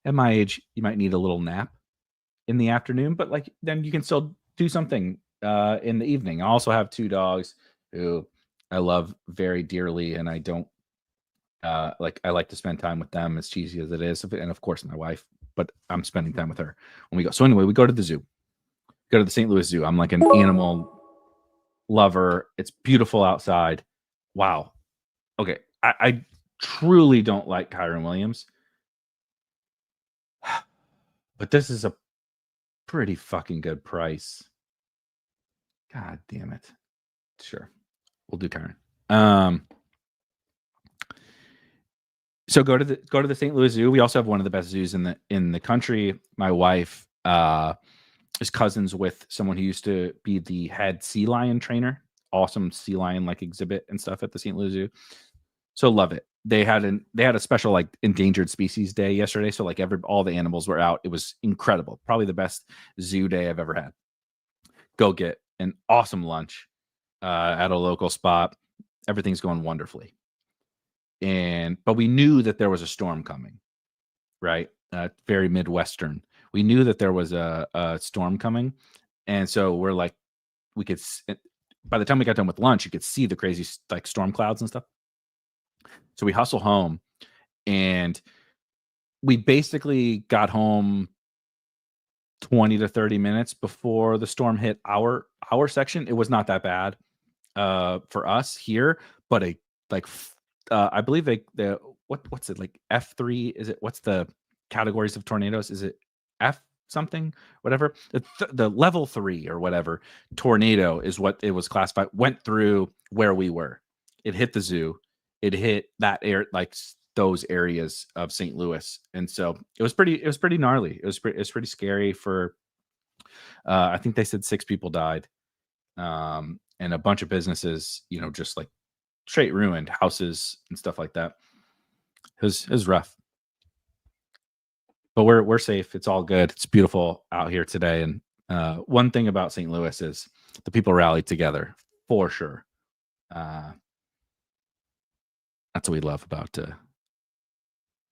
at my age, you might need a little nap in the afternoon, but like then you can still do something in the evening. I also have 2 dogs who I love very dearly, and I don't I like to spend time with them, as cheesy as it is, and of course my wife. But I'm spending time with her when we go. So anyway, we go to the zoo, go to the St. Louis Zoo. I'm like an animal lover. It's beautiful outside. Wow. Okay, I truly don't like Kyron Williams, but this is a pretty fucking good price. God damn it. Sure. We'll do Kyron. So go to the St. Louis Zoo. We also have one of the best zoos in the country. My wife is cousins with someone who used to be the head sea lion trainer. Awesome sea lion like exhibit and stuff at the St. Louis Zoo. So love it. They had a special like endangered species day yesterday. So like all the animals were out. It was incredible. Probably the best zoo day I've ever had. Go get an awesome lunch at a local spot. Everything's going wonderfully. But we knew that there was a storm coming, right? Very Midwestern. We knew that there was a storm coming. And so we're like, by the time we got done with lunch, you could see the crazy like storm clouds and stuff. So we hustle home, and we basically got home 20 to 30 minutes before the storm hit our section. It was not that bad for us here, but I believe what's it like F3? Is it, what's the categories of tornadoes? Is it F something, whatever? The level 3 or whatever tornado is what it was classified. Went through where we were. It hit the zoo. It hit that like those areas of St. Louis, and so it was pretty gnarly. It was pretty scary. For I think they said 6 people died, and a bunch of businesses, just like straight ruined, houses and stuff like that. It was rough, but we're safe. It's all good. It's beautiful out here today. And one thing about St. Louis is the people rallied together for sure. That's what we love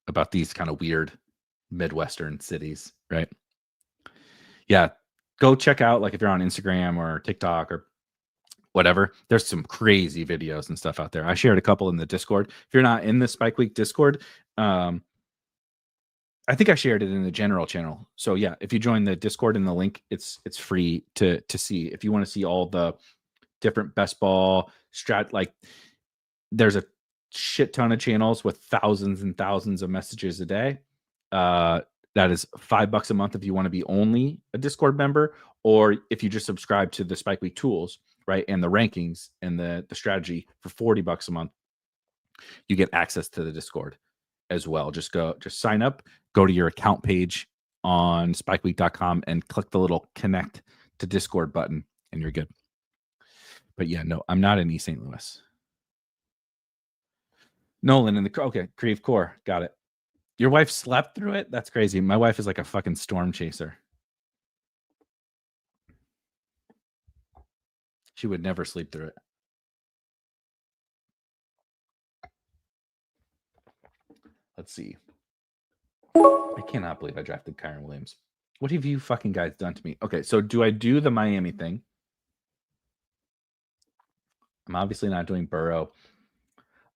about these kind of weird Midwestern cities, right? Yeah, go check out, like if you're on Instagram or TikTok or whatever, there's some crazy videos and stuff out there. I shared a couple in the Discord. If you're not in the Spike Week Discord, I think I shared it in the general channel. So yeah, if you join the Discord in the link, it's free to see. If you want to see all the different best ball like there's a shit ton of channels with thousands and thousands of messages a day. That is $5 a month if you want to be only a Discord member, or if you just subscribe to the Spike Week tools, right, and the rankings and the strategy for $40 a month, you get access to the Discord as well. Just sign up, go to your account page on spikeweek.com and click the little connect to Discord button, and you're good. But yeah, no, I'm not in East St. Louis. Nolan in the okay, Creve Core, got it. Your wife slept through it? That's crazy. My wife is like a fucking storm chaser. She would never sleep through it. Let's see. I cannot believe I drafted Kyron Williams. What have you fucking guys done to me? Okay, so do I do the Miami thing? I'm obviously not doing Burrow.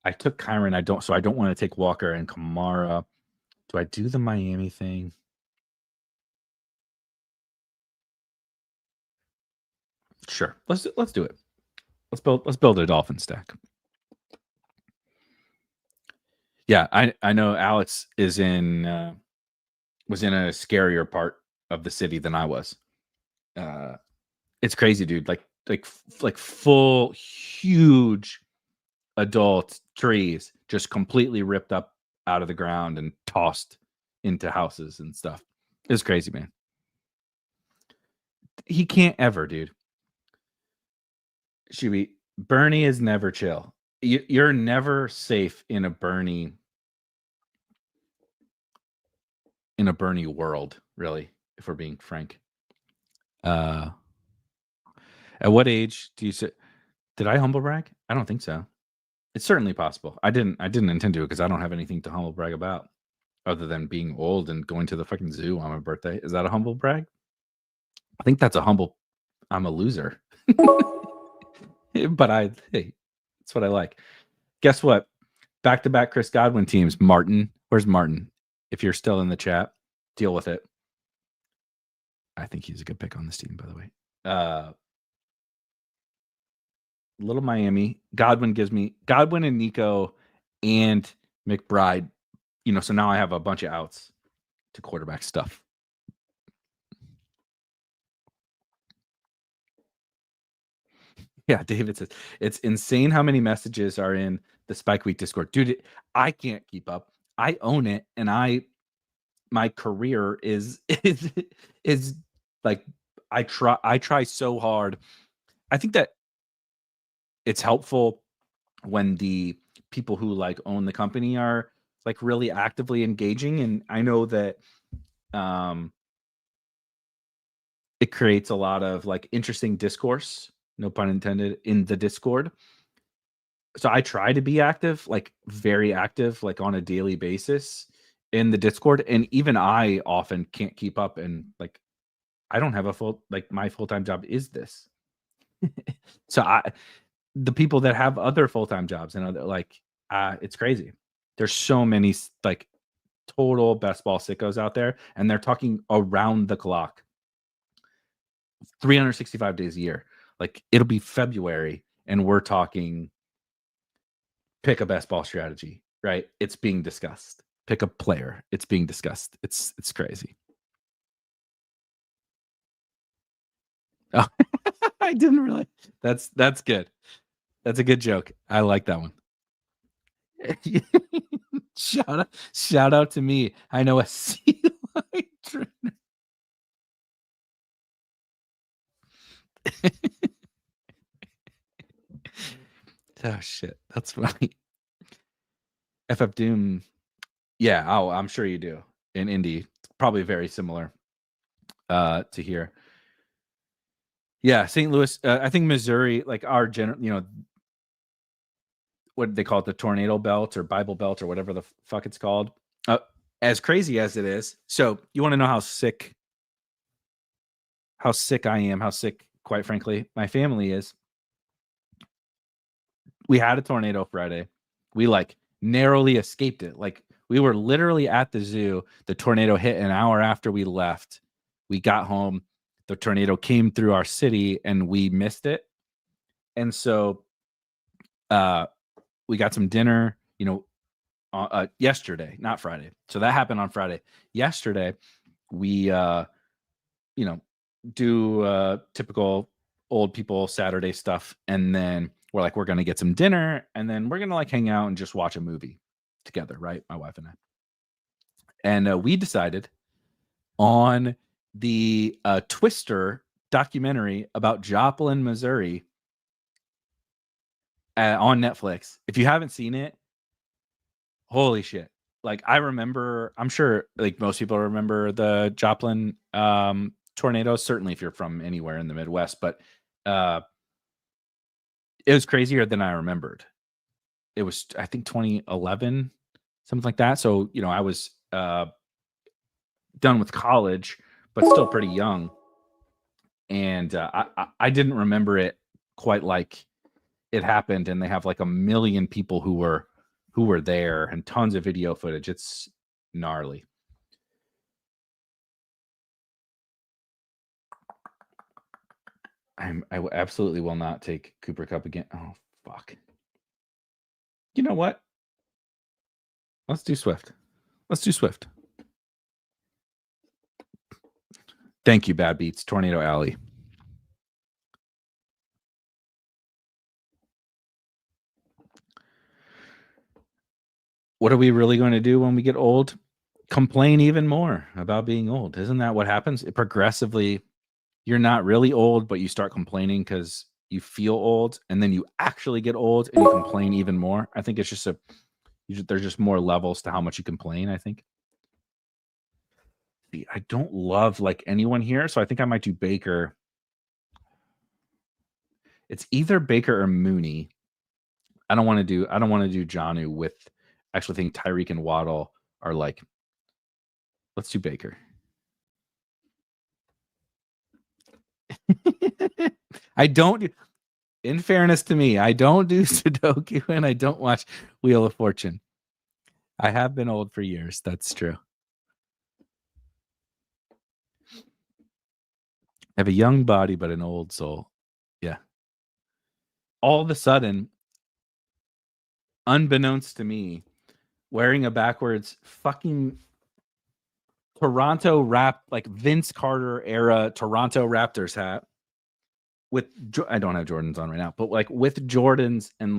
I took Kyron. I don't want to take Walker and Kamara. Do I do the Miami thing? Sure. Let's do it. Let's build a Dolphin stack. Yeah, I know Alex is in was in a scarier part of the city than I was. It's crazy, dude. Like full huge adult trees just completely ripped up out of the ground and tossed into houses and stuff. It's crazy, man. He can't ever, dude. Bernie is never chill. You're never safe in a Bernie world, really, if we're being frank. At what age do you say? Did I humble brag? I don't think so. It's certainly possible. I didn't intend to because I don't have anything to humble brag about other than being old and going to the fucking zoo on my birthday. Is that a humble brag? I think that's a humble. I'm a loser. But hey, that's what I like. Guess what? Back-to-back Chris Godwin teams. Martin, where's Martin? If you're still in the chat, deal with it. I think he's a good pick on this team, by the way. Little Miami. Godwin and Nico and McBride. So now I have a bunch of outs to quarterback stuff. Yeah, David says it's insane how many messages are in the Spike Week Discord. Dude, I can't keep up. I own it, and my career is like I try so hard. I think that it's helpful when the people who like own the company are like really actively engaging, and I know that it creates a lot of like interesting discourse, no pun intended, in the Discord. So I try to be active, like very active, like on a daily basis in the Discord. And even I often can't keep up, and like I don't have my full-time job is this. So the people that have other full-time jobs and other it's crazy. There's so many like total best ball sickos out there, and they're talking around the clock 365 days a year. Like it'll be February and we're talking pick a best ball strategy, right? It's being discussed. Pick a player. It's being discussed. It's crazy. Oh, I didn't really. That's good. That's a good joke. I like that one. Shout out to me. I know a sea lion trainer. Oh shit, that's funny. FF Doom. Yeah, I'm sure you do. In Indy, probably very similar to here. Yeah, St. Louis. I think Missouri, like our general, what they call it, the tornado belt or Bible belt or whatever the fuck it's called. As crazy as it is. So you want to know how sick I am, how sick, quite frankly, my family is. We had a tornado Friday. We like narrowly escaped it. Like we were literally at the zoo. The tornado hit an hour after we left. We got home. The tornado came through our city and we missed it. And so we got some dinner, yesterday, not Friday. So that happened on Friday. Yesterday, we do typical old people Saturday stuff, and then we're gonna get some dinner, and then we're gonna hang out and just watch a movie together, right? My wife and I. And we decided on the Twister documentary about Joplin, Missouri, on Netflix. If you haven't seen it, holy shit. I remember, I'm sure most people remember the Joplin tornadoes, certainly if you're from anywhere in the Midwest, but it was crazier than I remembered. It was, I think, 2011, something like that. So, I was done with college, but still pretty young. And I didn't remember it quite like it happened. And they have a million people who were there and tons of video footage. It's gnarly. I absolutely will not take Cooper Kupp again. Oh, fuck. You know what? Let's do Swift. Thank you, Bad Beats. Tornado Alley. What are we really going to do when we get old? Complain even more about being old. Isn't that what happens? Progressively, you're not really old, but you start complaining because you feel old, and then you actually get old and you complain even more. I think it's just there's just more levels to how much you complain, I think. I don't love anyone here, so I think I might do Baker. It's either Baker or Mooney. I don't want to do Jonnu with. I actually think Tyreek and Waddle are let's do Baker. I don't do, in fairness to me, I don't do Sudoku and I don't watch Wheel of Fortune. I have been old for years. That's true. I have a young body, but an old soul. Yeah. All of a sudden, unbeknownst to me, wearing a backwards fucking Toronto Vince Carter era Toronto Raptors hat with, I don't have Jordans on right now, but with Jordans and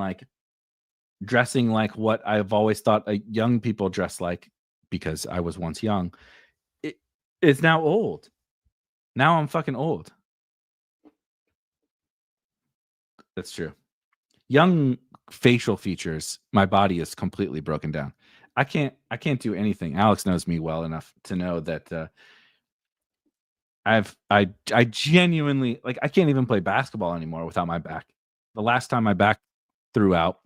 dressing like what I've always thought young people dress like, because I was once young. It's now old. Now I'm fucking old. That's true. Young facial features, my body is completely broken down. I can't do anything. Alex knows me well enough to know that I genuinely I can't even play basketball anymore without my back. The last time my back threw out,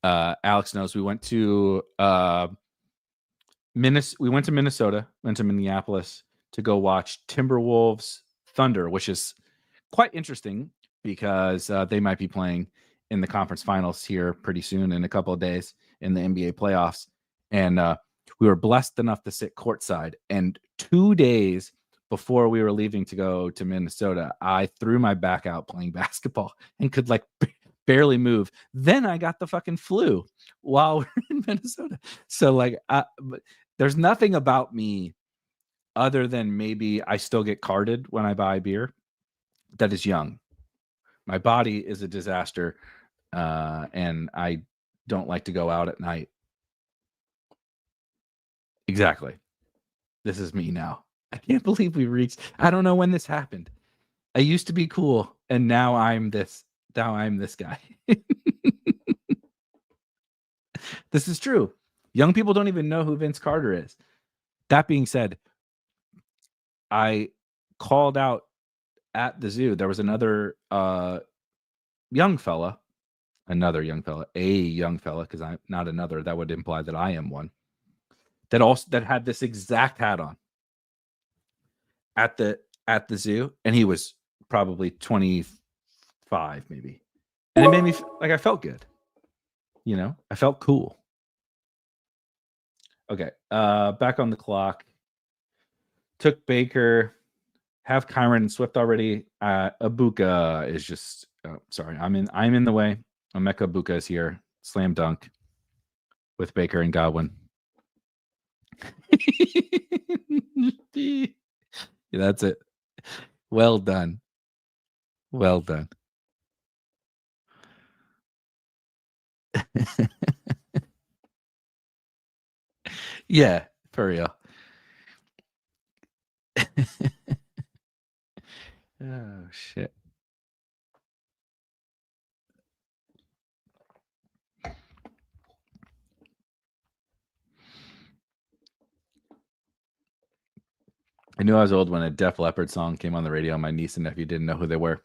Alex knows, we went to Minnesota, went to Minneapolis to go watch Timberwolves Thunder, which is quite interesting because they might be playing in the conference finals here pretty soon, in a couple of days, in the NBA playoffs. And we were blessed enough to sit courtside. And 2 days before we were leaving to go to Minnesota, I threw my back out playing basketball and could barely move. Then I got the fucking flu while we're in Minnesota. So there's nothing about me other than maybe I still get carded when I buy beer that is young. My body is a disaster, and I don't like to go out at night. Exactly. This is me now. I can't believe we reached. I don't know when this happened. I used to be cool, and now I'm this. Now I'm this guy. This is true. Young people don't even know who Vince Carter is. That being said, I called out at the zoo. There was another young fella, because I'm not another. That would imply that I am one. That had this exact hat on at the zoo, and he was probably 25, maybe, and it made me I felt good. I felt cool. Okay, back on the clock. Took Baker. Have Kyron and Swift already. Abuka is just. Oh, sorry, I'm in the way. Emeka Abuka is here. Slam dunk. with Baker and Godwin. Yeah, that's it. Well done. Well done. Yeah, for real. Oh shit. I knew I was old when a Def Leppard song came on the radio. My niece and nephew didn't know who they were.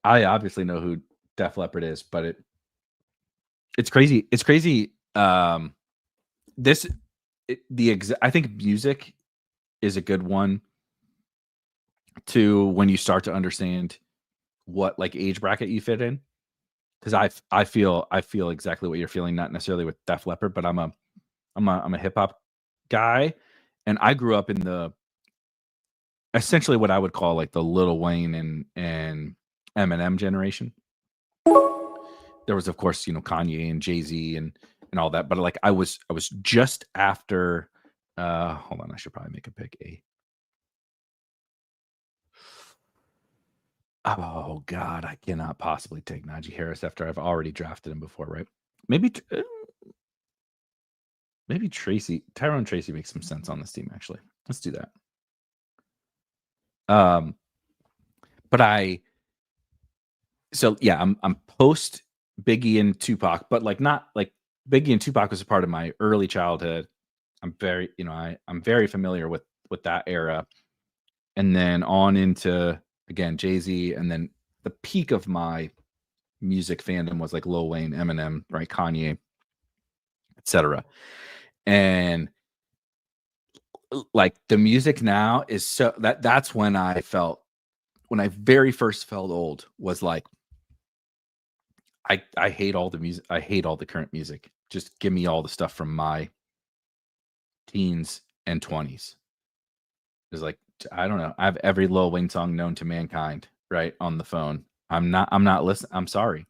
I obviously know who Def Leppard is, but it's crazy. It's crazy. I think music is a good one to when you start to understand what like age bracket you fit in. Because I feel exactly what you're feeling, not necessarily with Def Leppard, but I'm a hip hop guy, and I grew up in the essentially what I would call like the Lil Wayne and Eminem generation. There was, of course, Kanye and Jay-Z and all that, but like I was just after. Hold on, I should probably make a pick. Oh God, I cannot possibly take Najee Harris after I've already drafted him before, right? Maybe Tyrone Tracy makes some sense on this team, actually. Let's do that. But I'm post Biggie and Tupac, but like not like Biggie and Tupac was a part of my early childhood. I'm very, I'm very familiar with that era, and then on into again Jay-Z, and then the peak of my music fandom was like Lil Wayne, Eminem, right, Kanye, etc. And like the music now is so that's when I very first felt old, was like I hate all the music. I hate all the current music. Just give me all the stuff from my teens and 20s. It's like, I don't know. I have every Lil Wayne song known to mankind right on the phone. I'm not listening. I'm sorry.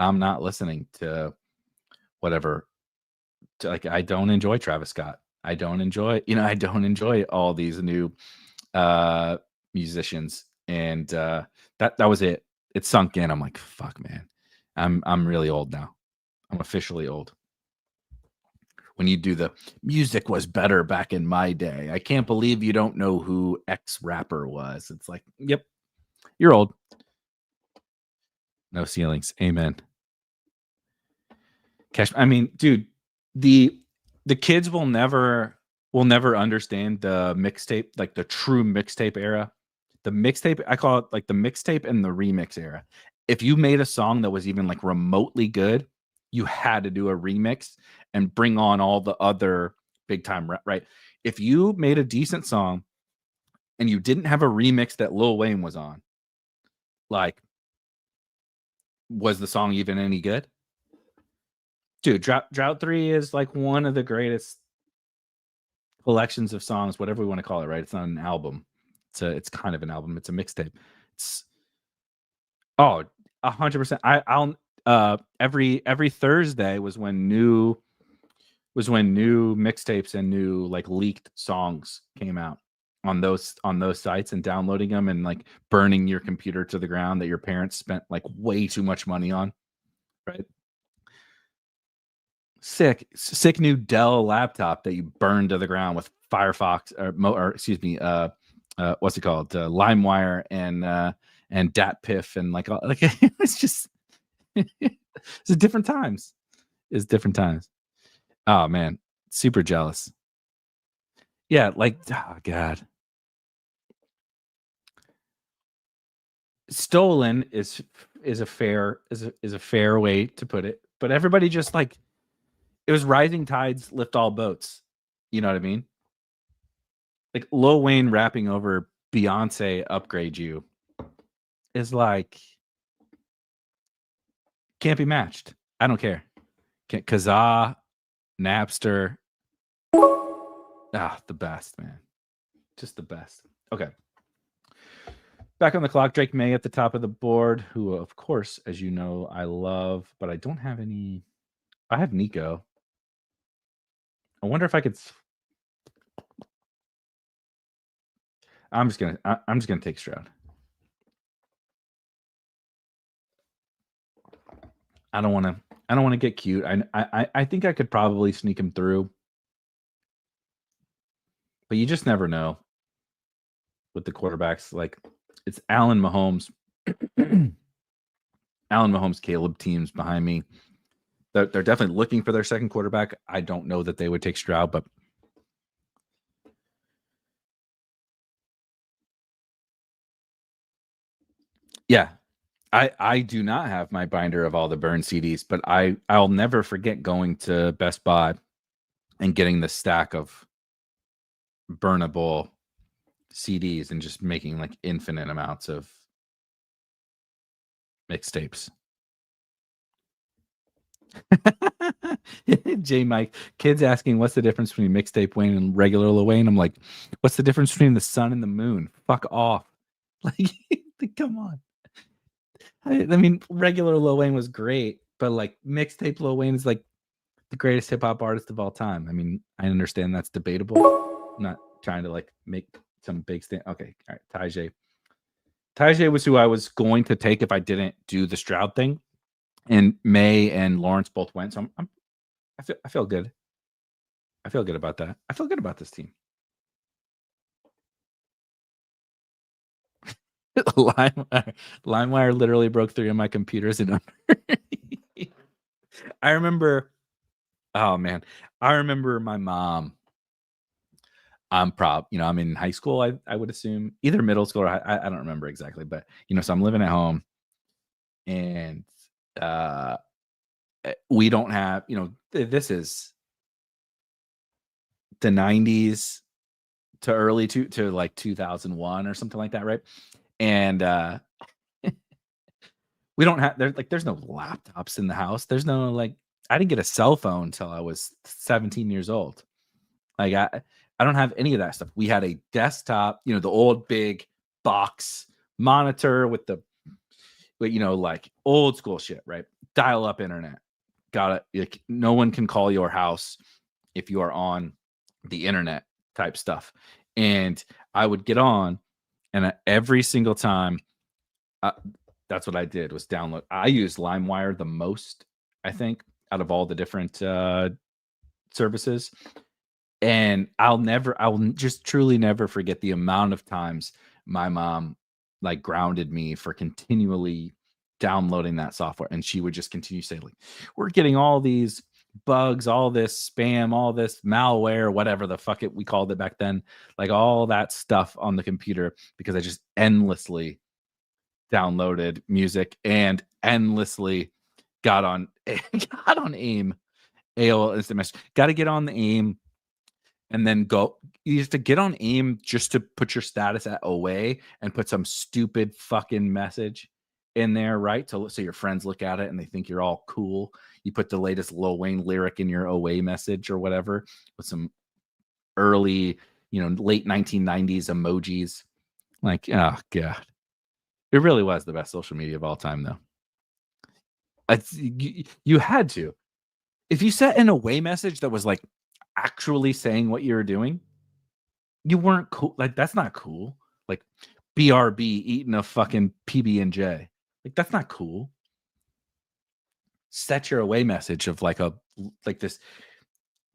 I'm not listening to whatever. Like, I don't enjoy Travis Scott. I don't enjoy all these new musicians. And that was it. It sunk in. I'm like, fuck, man. I'm really old now. I'm officially old. When you do the music was better back in my day. I can't believe you don't know who X rapper was. It's like, yep, you're old. No ceilings. Amen. Cash. I mean, dude, the kids will never understand the mixtape, like the true mixtape era. The mixtape, I call it like the mixtape and the remix era. If you made a song that was even like remotely good, you had to do a remix and bring on all the other big time, right? If you made a decent song and you didn't have a remix that Lil Wayne was on, like, was the song even any good? Dude, Drought 3 is like one of the greatest collections of songs, whatever we want to call it, right? It's not an album. It's kind of an album. It's a mixtape. It's 100%. I'll every Thursday was when new mixtapes and new like leaked songs came out on those sites, and downloading them and like burning your computer to the ground that your parents spent like way too much money on, right? Sick new Dell laptop that you burned to the ground with Firefox or excuse me, what's it called? LimeWire and DatPiff and like it's just it's different times. It's different times. Oh man, super jealous. Yeah, like, oh God. Stolen is a fair way to put it, but everybody just like, it was rising tides lift all boats. You know what I mean? Like Lil Wayne rapping over Beyonce Upgrade You is like, can't be matched. I don't care. Kazaa, Napster. The best, man. Just the best. Okay. Back on the clock, Drake May at the top of the board, who, of course, as you know, I love, but I don't have any I have Nico. I wonder if I could. I'm just gonna take Stroud. I don't want to get cute. I think I could probably sneak him through, but you just never know with the quarterbacks. Like it's Allen Mahomes, Caleb teams behind me. They're definitely looking for their second quarterback. I don't know that they would take Stroud, but yeah, I do not have my binder of all the burn CDs, but I'll never forget going to Best Buy and getting the stack of burnable CDs and just making like infinite amounts of mixtapes. J Mike, kids asking what's the difference between mixtape Wayne and regular Lil Wayne. I'm like, what's the difference between the sun and the moon? Fuck off. Like, come on. I mean, regular Lil Wayne was great, but like mixtape Lil Wayne is like the greatest hip hop artist of all time. I mean, I understand that's debatable. I'm not trying to like make some big stand. Okay, all right, Tajay. Tajay was who I was going to take if I didn't do the Stroud thing, and May and Lawrence both went. So I feel good. I feel good about that. I feel good about this team. LimeWire literally broke 3 of my computers in I remember. Oh man, I remember my mom. I'm I'm in high school. I would assume either middle school or I don't remember exactly, but so I'm living at home, and we don't have this is the 90s to early to like 2001 or something like that, right? And we don't have there's no laptops in the house. There's no like I didn't get a cell phone until I was 17 years old. Like I don't have any of that stuff. We had a desktop, the old big box monitor with the like old school shit, right? Dial up internet. Got it. Like no one can call your house if you are on the internet type stuff. And I would get on, and every single time, that's what I did was download. I used LimeWire the most, I think, out of all the different services. And I will just truly never forget the amount of times my mom like grounded me for continually downloading that software. And she would just continue saying, like, we're getting all these bugs, all this spam, all this malware, whatever the fuck we called it back then, like all that stuff on the computer because I just endlessly downloaded music and endlessly got on AIM, AOL Instant Message. Got to get on the AIM and then go. You have to get on AIM just to put your status at away and put some stupid fucking message in there, right? So your friends look at it and they think you're all cool. You put the latest Lil Wayne lyric in your away message or whatever with some early, late 1990s emojis. Like, oh god, it really was the best social media of all time, though. You had to. If you set an away message that was like actually saying what you were doing, you weren't cool. Like that's not cool. Like BRB eating a fucking PB&J. Like that's not cool. Set your away message of like this.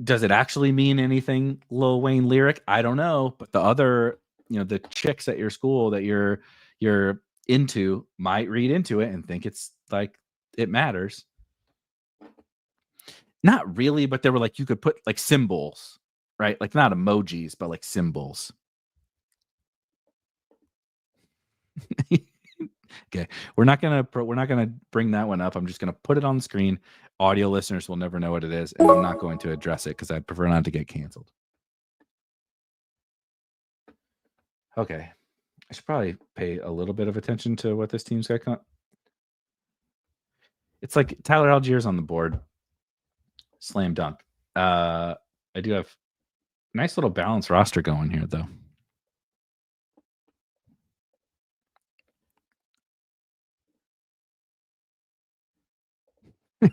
Does it actually mean anything, Lil Wayne lyric? I don't know, but the other, the chicks at your school that you're into might read into it and think it's like it matters. Not really, but they were like you could put like symbols, right? Like not emojis, but like symbols. Okay, we're not gonna bring that one up. I'm just gonna put it on the screen. Audio listeners will never know what it is, and I'm not going to address it because I'd prefer not to get canceled. Okay, I should probably pay a little bit of attention to what this team's got. It's like Tyler Allgeier's on the board. Slam dunk. I do have nice little balanced roster going here, though.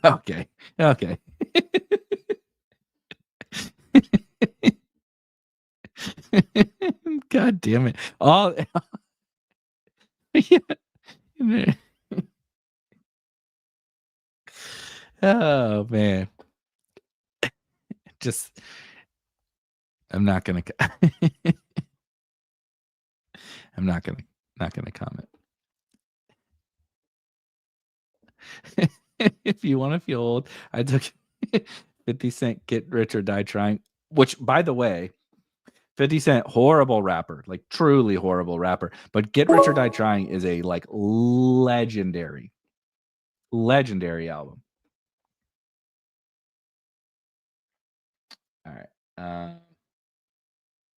Okay. God damn it. All yeah. Oh man. Just I'm not gonna I'm not gonna comment. If you want to feel old, I took 50 Cent Get Rich or Die Trying, which by the way, 50 Cent, horrible rapper, like truly horrible rapper. But Get Rich or Die Trying is a like legendary album. All right.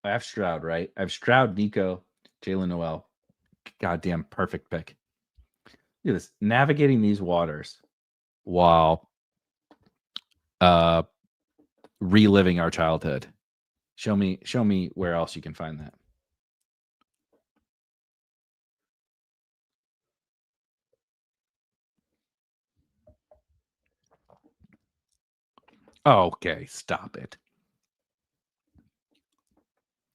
I have Stroud, right? I have Stroud, Nico, Jalen Noel. Goddamn perfect pick. Look at this. Navigating these waters while reliving our childhood. Show me where else you can find that. Okay, stop it.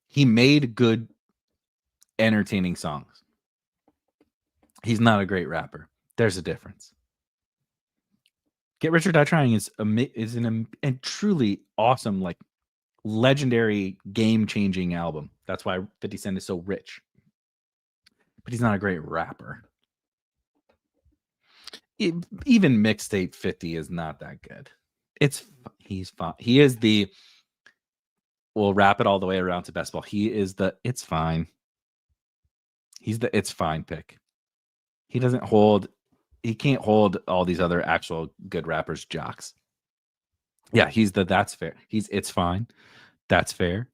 He made good, entertaining songs. He's not a great rapper. There's a difference. Get Rich or Die Trying is a truly awesome, like legendary, game-changing album. That's why 50 Cent is so rich. But he's not a great rapper. Even mixtape 50 is not that good. He's fine. He is the we'll wrap it all the way around to best ball. He is the it's fine. He's the it's fine pick. He can't hold all these other actual good rappers jocks. Yeah, he's the that's fair. He's it's fine. That's fair.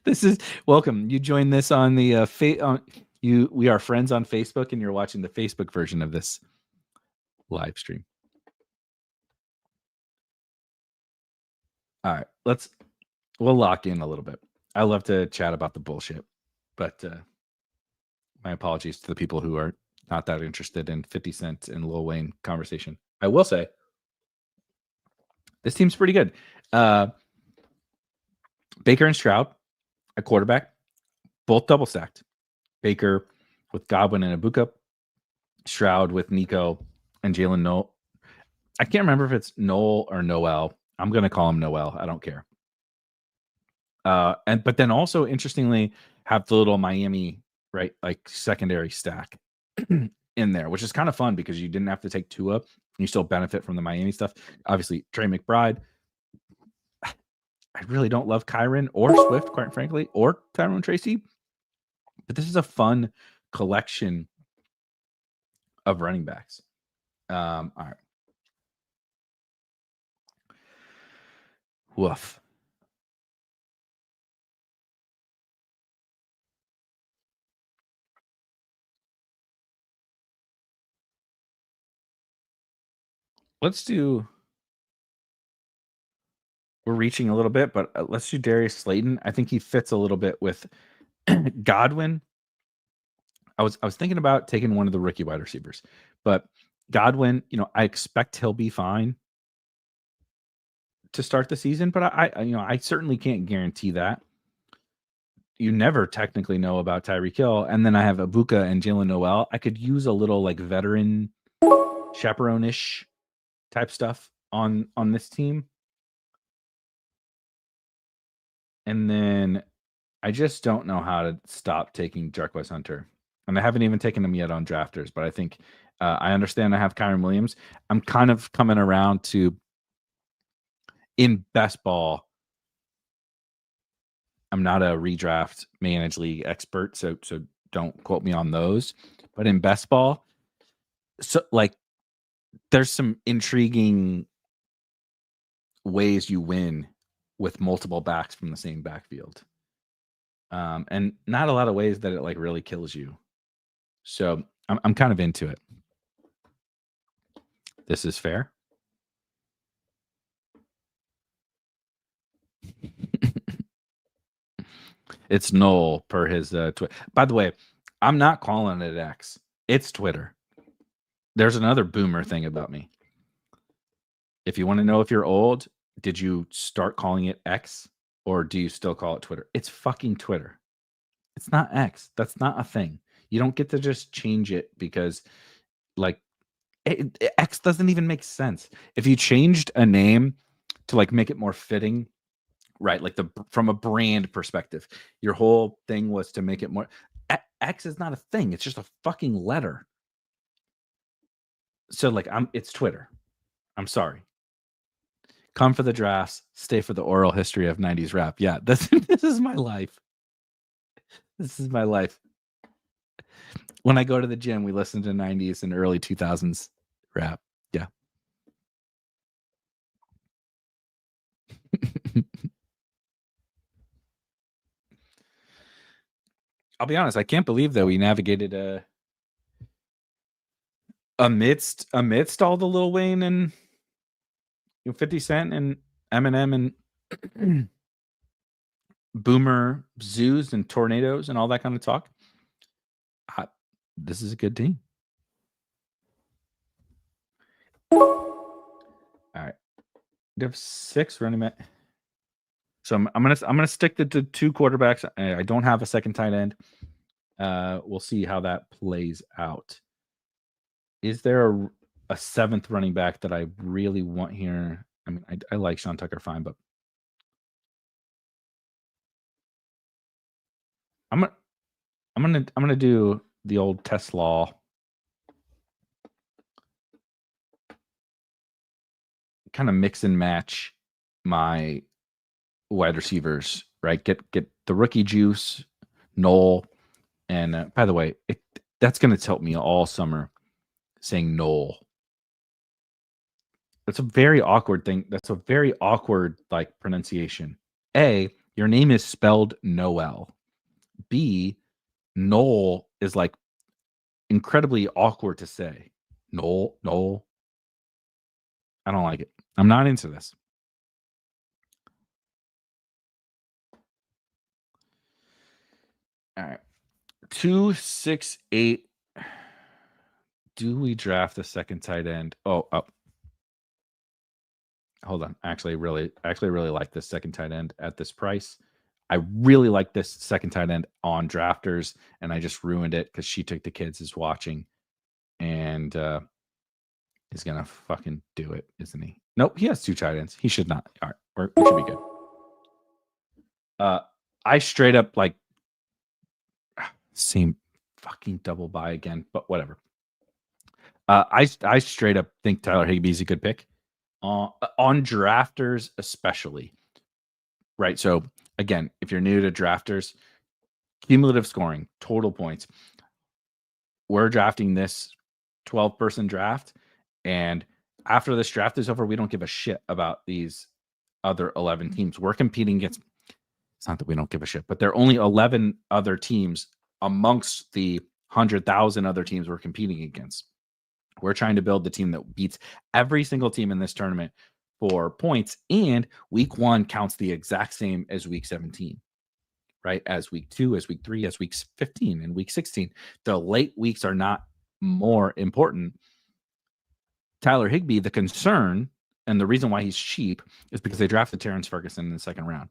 This is welcome. You join this on the we are friends on Facebook, and you're watching the Facebook version of this live stream. All right, we'll lock in a little bit. I love to chat about the bullshit, but my apologies to the people who are not that interested in 50 Cent and Lil Wayne conversation. I will say this team's pretty good. Baker and Stroud, a quarterback, both double stacked. Baker with Godwin and Ibuka, Stroud with Nico and Jalen Noel. I can't remember if it's Noel or Noel. I'm going to call him Noel. I don't care. But then also interestingly have the little Miami, right, like secondary stack in there, which is kind of fun because you didn't have to take Tua. You still benefit from the Miami stuff. Obviously, Trey McBride. I really don't love Kyron or Swift, quite frankly, or Tyrone Tracy. But this is a fun collection of running backs. All right. Woof. Let's do. We're reaching a little bit, but let's do Darius Slayton. I think he fits a little bit with Godwin. I was thinking about taking one of the rookie wide receivers, but Godwin, I expect he'll be fine to start the season, but I certainly can't guarantee that. You never technically know about Tyreek Hill, and then I have Ibuka and Jalen Noel. I could use a little like veteran chaperone-ish type stuff on this team. And then I just don't know how to stop taking Jarquez Hunter. And I haven't even taken him yet on drafters, but I think I understand I have Kyron Williams. I'm kind of coming around to in best ball. I'm not a redraft managed league expert, so don't quote me on those. But in best ball, so like there's some intriguing ways you win with multiple backs from the same backfield. And not a lot of ways that it like really kills you. So I'm kind of into it. This is fair. It's Noel per his Twitter. By the way, I'm not calling it X. It's Twitter. There's another boomer thing about me. If you want to know if you're old, did you start calling it X or do you still call it Twitter? It's fucking Twitter. It's not X. That's not a thing. You don't get to just change it because, like, X doesn't even make sense. If you changed a name to like make it more fitting, right? Like from a brand perspective, your whole thing was to make it more. X is not a thing. It's just a fucking letter. So like, it's Twitter. I'm sorry. Come for the drafts, stay for the oral history of 90s rap. Yeah, this is my life. This is my life. When I go to the gym, we listen to 90s and early 2000s rap. Yeah. I'll be honest, I can't believe that we navigated amidst all the Lil Wayne and 50 Cent and Eminem and Boomer zoos and tornadoes and all that kind of talk. This is a good team. All right, they have 6 running back. So I'm gonna stick to 2 quarterbacks. I don't have a second tight end. We'll see how that plays out. Is there a 7th running back that I really want here? I mean, I like Sean Tucker fine, but I'm gonna do the old Tesla. Kind of mix and match my wide receivers, right? Get the rookie juice, Noel, and by the way, that's going to tilt me all summer saying Noel. That's a very awkward thing. That's a very awkward like pronunciation. A, your name is spelled Noel. B, Noel is like incredibly awkward to say. Noel. I don't like it. I'm not into this. All right. 2, 6, 8. Do we draft the second tight end? Oh, hold on. Actually, really like this second tight end at this price. I really like this second tight end on drafters, and I just ruined it because she took the kids is watching, and he's gonna fucking do it, isn't he? Nope, he has 2 tight ends. He should not. All right, we should be good. I straight up like same fucking double buy again, but whatever. I straight up think Tyler Higbee is a good pick on drafters, especially. Right. So again, if you're new to drafters, cumulative scoring, total points. We're drafting this 12-person draft, and after this draft is over, we don't give a shit about these other 11 teams. We're competing against. It's not that we don't give a shit, but there are only 11 other teams amongst the 100,000 other teams we're competing against. We're trying to build the team that beats every single team in this tournament for points, and week 1 counts the exact same as week 17, right? As week 2, as week 3, as week 15, and week 16. The late weeks are not more important. Tyler Higbee, the concern and the reason why he's cheap is because they drafted Terrence Ferguson in the second round.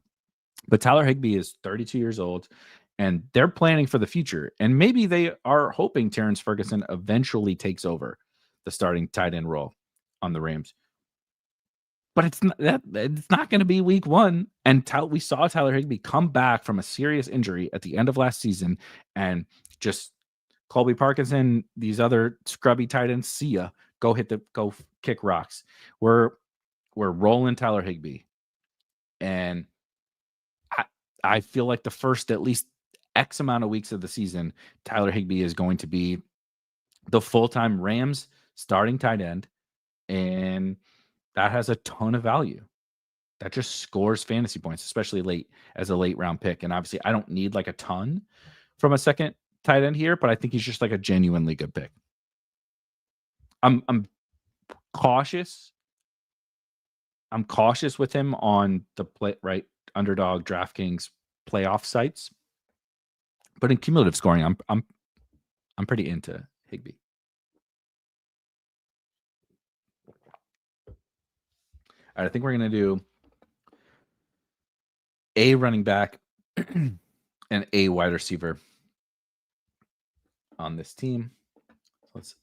But Tyler Higbee is 32 years old, and they're planning for the future. And maybe they are hoping Terrence Ferguson eventually takes over the starting tight end role on the Rams. But it's not going to be week 1. And we saw Tyler Higbee come back from a serious injury at the end of last season, and just Colby Parkinson, these other scrubby tight ends, see ya. Go kick rocks. We're rolling Tyler Higbee, and I feel like the first at least X amount of weeks of the season, Tyler Higbee is going to be the full-time Rams starting tight end, and that has a ton of value. That just scores fantasy points, especially late as a late round pick. And obviously, I don't need like a ton from a second tight end here, but I think he's just like a genuinely good pick. I'm cautious. I'm cautious with him on the Underdog DraftKings playoff sites But in cumulative scoring, I'm pretty into Higbee. All right, I think we're gonna do a running back and a wide receiver on this team. Let's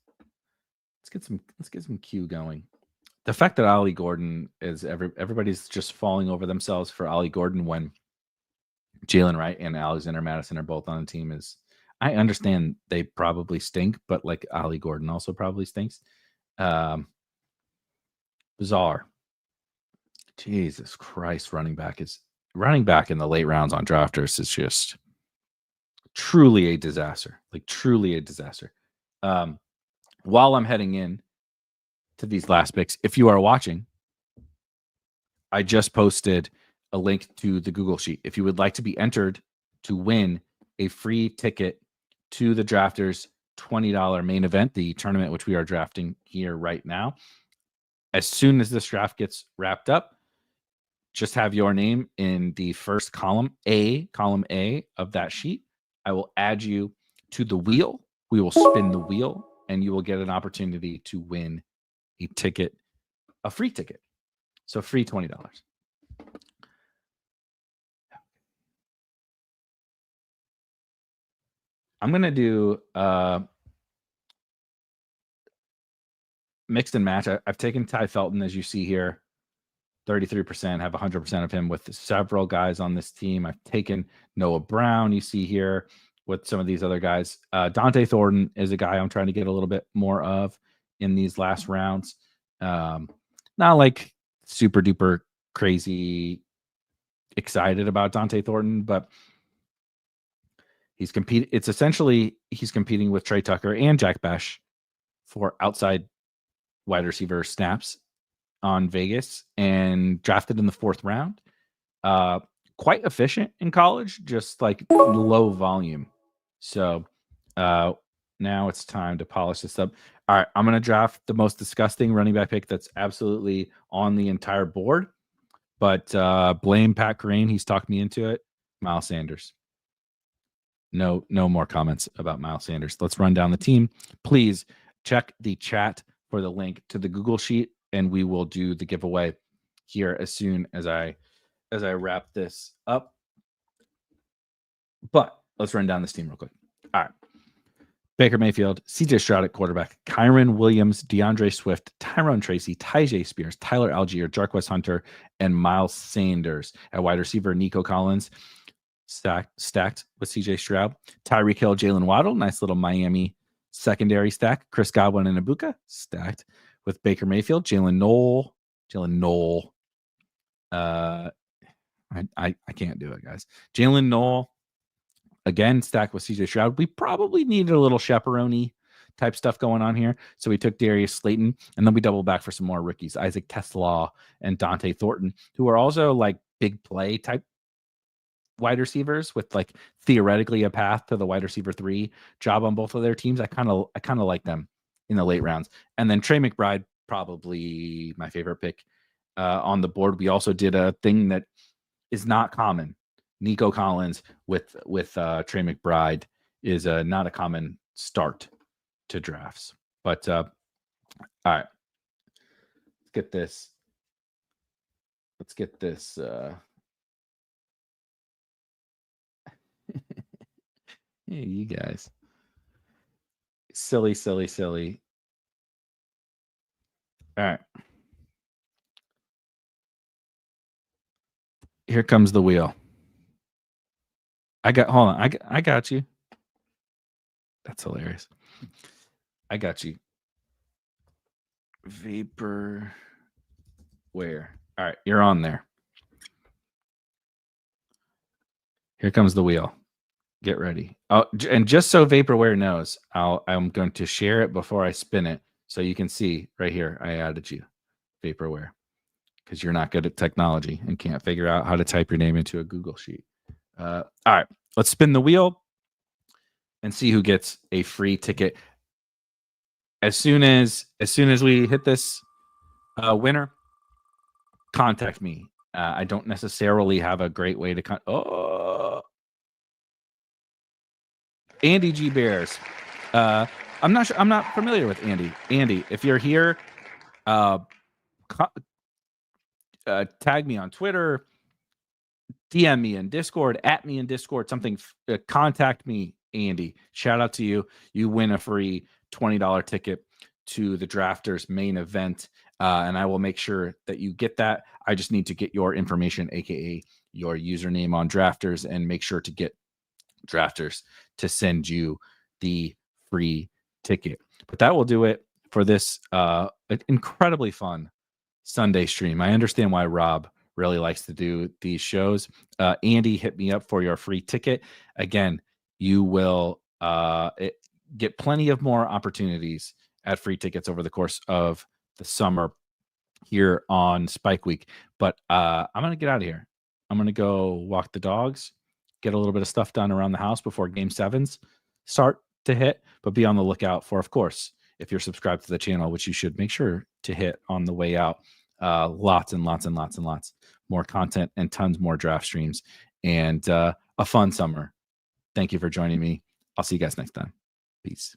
get some Q going. The fact that Ollie Gordon is everybody's just falling over themselves for Ollie Gordon when Jalen Wright and Alexander Madison are both on the team is, I understand they probably stink, but like Ollie Gordon also probably stinks. Bizarre. Jesus Christ, running back in the late rounds on drafters is just truly a disaster. Like truly a disaster. While I'm heading in to these last picks, if you are watching, I just posted a link to the Google Sheet. If you would like to be entered to win a free ticket to the Drafters $20 main event, the tournament which we are drafting here right now, as soon as this draft gets wrapped up, just have your name in the first column A of that sheet. I will add you to the wheel. We will spin the wheel, and you will get an opportunity to win a ticket, a free ticket. So free $20. I'm going to do mixed and match. I've taken Ty Felton, as you see here, 33%, have 100% of him with several guys on this team. I've taken Noah Brown, you see here, with some of these other guys. Dante Thornton is a guy I'm trying to get a little bit more of in these last rounds. Not like super duper crazy excited about Dante Thornton, but he's competing. It's essentially he's competing with Trey Tucker and Jack Besh for outside wide receiver snaps on Vegas and drafted in the 4th round. Quite efficient in college, just like low volume. So now it's time to polish this up. All right, I'm going to draft the most disgusting running back pick that's absolutely on the entire board. But blame Pat Green. He's talked me into it. Miles Sanders. No more comments about Miles Sanders. Let's run down the team. Please check the chat for the link to the Google Sheet, and we will do the giveaway here as soon as I wrap this up. But let's run down this team real quick. All right. Baker Mayfield, CJ Stroud at quarterback, Kyron Williams, DeAndre Swift, Tyrone Tracy, Tyjae Spears, Tyler Algier, Jarquez Hunter, and Miles Sanders. At wide receiver, Nico Collins, stacked with CJ Stroud, Tyreek Hill, Jalen Waddle, nice little Miami secondary stack. Chris Godwin and Ibuka, stacked with Baker Mayfield, Jalen Noel. I can't do it, guys. Jalen Noel, again, stacked with CJ Stroud. We probably needed a little chaperone type stuff going on here. So we took Darius Slayton, and then we doubled back for some more rookies, Isaac Teslaw and Dante Thornton, who are also like big play type wide receivers with like theoretically a path to the wide receiver 3 job on both of their teams. I kind of like them in the late rounds. And then Trey McBride, probably my favorite pick on the board. We also did a thing that is not common. Nico Collins with Trey McBride is not a common start to drafts. But all right, let's get this. Hey, you guys. Silly. All right. Here comes the wheel. I got you. That's hilarious. I got you. Vaporware. All right, you're on there. Here comes the wheel. Get ready. Oh, and just so Vaporware knows, I'm going to share it before I spin it so you can see right here. I added you, Vaporware, because you're not good at technology and can't figure out how to type your name into a Google Sheet. All right, let's spin the wheel and see who gets a free ticket. As soon as we hit this winner, contact me. I don't necessarily have a great way to Andy G Bears. I'm not sure. I'm not familiar with Andy. Andy, if you're here, tag me on Twitter, DM me in Discord, at me in Discord, something. Contact me, Andy. Shout out to you. You win a free $20 ticket to the Drafters main event, and I will make sure that you get that. I just need to get your information, aka your username on Drafters, and make sure to get Drafters to send you the free ticket. But that will do it for this incredibly fun Sunday stream. I understand why Rob really likes to do these shows. Andy, hit me up for your free ticket. Again, you will get plenty of more opportunities at free tickets over the course of the summer here on Spike Week. But I'm going to get out of here. I'm going to go walk the dogs, get a little bit of stuff done around the house before Game 7s start to hit. But be on the lookout for, of course, if you're subscribed to the channel, which you should make sure to hit on the way out, lots and lots and lots and lots more content and tons more draft streams and a fun summer. Thank you for joining me. I'll see you guys next time. Peace.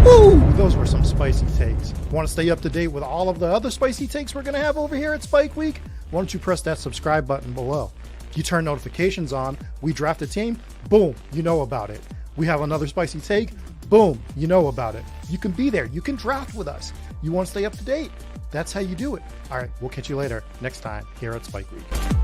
Woo! Those were some spicy takes. Want to stay up to date with all of the other spicy takes we're going to have over here at Spike Week? Why don't you press that subscribe button below? If you turn notifications on, we draft a team, boom, you know about it. We have another spicy take, boom, you know about it. You can be there. You can draft with us. You want to stay up to date? That's how you do it. All right, we'll catch you later next time here at Spike Week.